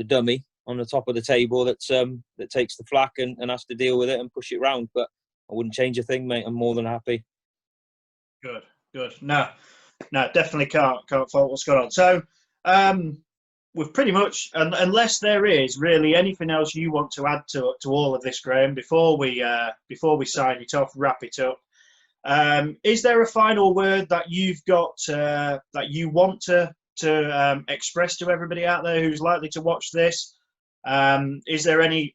dummy on the top of the table that takes the flak and has to deal with it and push it round. But I wouldn't change a thing, mate. I'm more than happy. Good. No, definitely can't fault what's going on. So, we've pretty much, unless there is really anything else you want to add to all of this, Graham, before we sign it off, wrap it up. Is there a final word that you've got that you want to express to everybody out there who's likely to watch this? Is there any?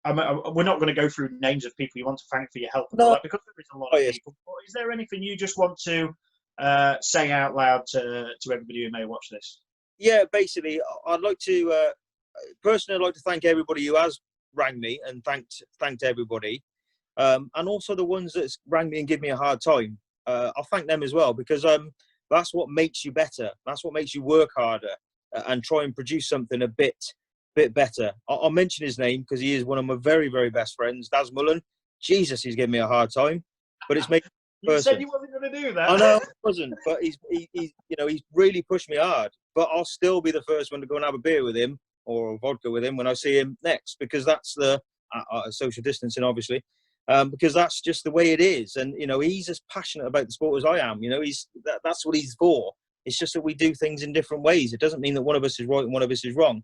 We're not going to go through names of people you want to thank for your help and all that, because there is a lot of people. But is there anything you just want to say out loud to everybody who may watch this? Yeah, basically, I'd like to personally, I'd like to thank everybody who has rang me and thanked everybody, and also the ones that rang me and give me a hard time. I'll thank them as well, because that's what makes you better. That's what makes you work harder and try and produce something a bit better. I'll mention his name because he is one of my very, very best friends, Daz Mullen. Jesus, he's giving me a hard time, but it's making. You said you wasn't going to do that. I know I wasn't, but he's really pushed me hard. But I'll still be the first one to go and have a beer with him or a vodka with him when I see him next, because that's the social distancing, obviously, because that's just the way it is. And he's as passionate about the sport as I am. That's what he's for. It's just that we do things in different ways. It doesn't mean that one of us is right and one of us is wrong.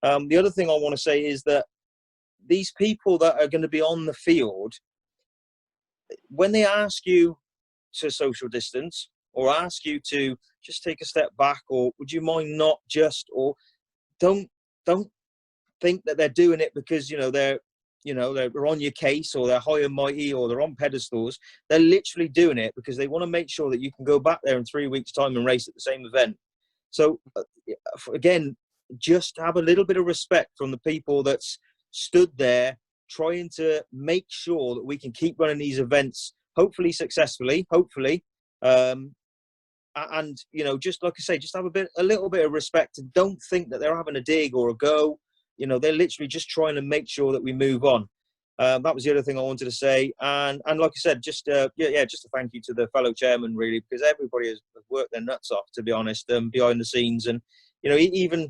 The other thing I want to say is that these people that are going to be on the field, when they ask you to social distance or ask you to just take a step back, or would you mind not just, or don't think that they're doing it because they're on your case, or they're high and mighty, or they're on pedestals. They're literally doing it because they want to make sure that you can go back there in 3 weeks' time and race at the same event. So again, just have a little bit of respect from the people that's stood there trying to make sure that we can keep running these events, hopefully successfully, and just like I say, just have a little bit of respect, and don't think that they're having a dig or a go. They're literally just trying to make sure that we move on. That was the other thing I wanted to say, and like I said, just a thank you to the fellow chairman, really, because everybody has worked their nuts off, to be honest, behind the scenes. And even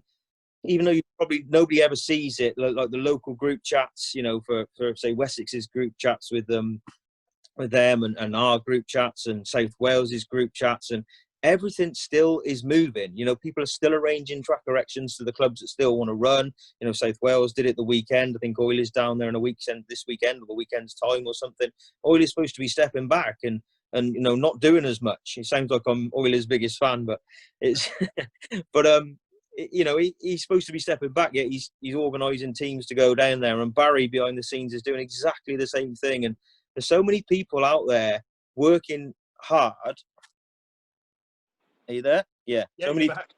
though probably nobody ever sees it, like the local group chats, for say Wessex's group chats with them and our group chats and South Wales's group chats, and everything still is moving. People are still arranging track erections to the clubs that still want to run. South Wales did it the weekend. I think Oilers down there in this weekend or the weekend's time or something. Oilers supposed to be stepping back and not doing as much. It sounds like I'm Oilers' biggest fan, but it's but he's supposed to be stepping back, yet he's organising teams to go down there. And Barry behind the scenes is doing exactly the same thing. And there's so many people out there working hard. Are you there? Yeah. So many. Talked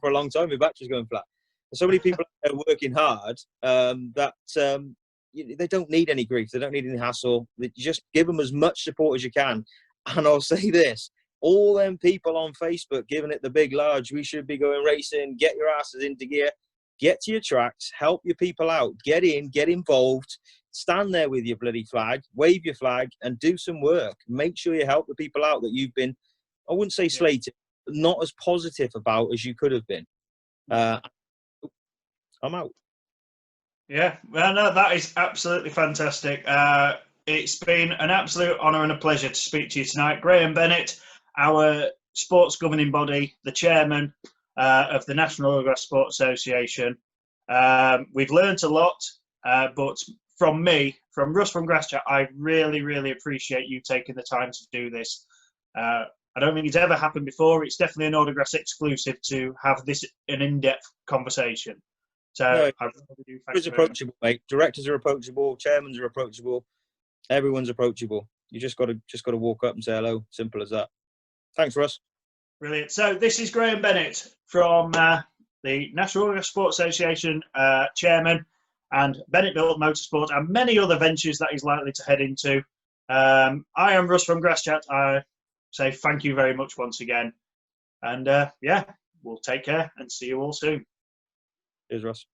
for a long time. My battery's going flat. There's so many people out there working hard that they don't need any grief. They don't need any hassle. You just give them as much support as you can. And I'll say this: all them people on Facebook giving it the big, large, we should be going racing, get your asses into gear, get to your tracks, help your people out, get in, get involved, stand there with your bloody flag, wave your flag, and do some work. Make sure you help the people out that you've been, I wouldn't say slated, but not as positive about as you could have been. I'm out. Yeah, well, no, that is absolutely fantastic. It's been an absolute honour and a pleasure to speak to you tonight. Graham Bennett, our sports governing body, the chairman of the National Autograss Sport Association. We've learnt a lot, but from me, from Russ from Grasschat, I really, really appreciate you taking the time to do this. I don't think it's ever happened before. It's definitely an Autograss exclusive to have this an in-depth conversation. So No, I really do thank it's you very much. approachable, mate. Directors are approachable, chairmen are approachable, everyone's approachable. You just got to walk up and say hello. Simple as that. Thanks, Russ. Brilliant. So this is Graham Bennett from the National Autograss Sports Association chairman, and Bennett Built Motorsport, and many other ventures that he's likely to head into. I am Russ from Grasschat. I say thank you very much once again. And yeah, we'll take care and see you all soon. Cheers, Russ.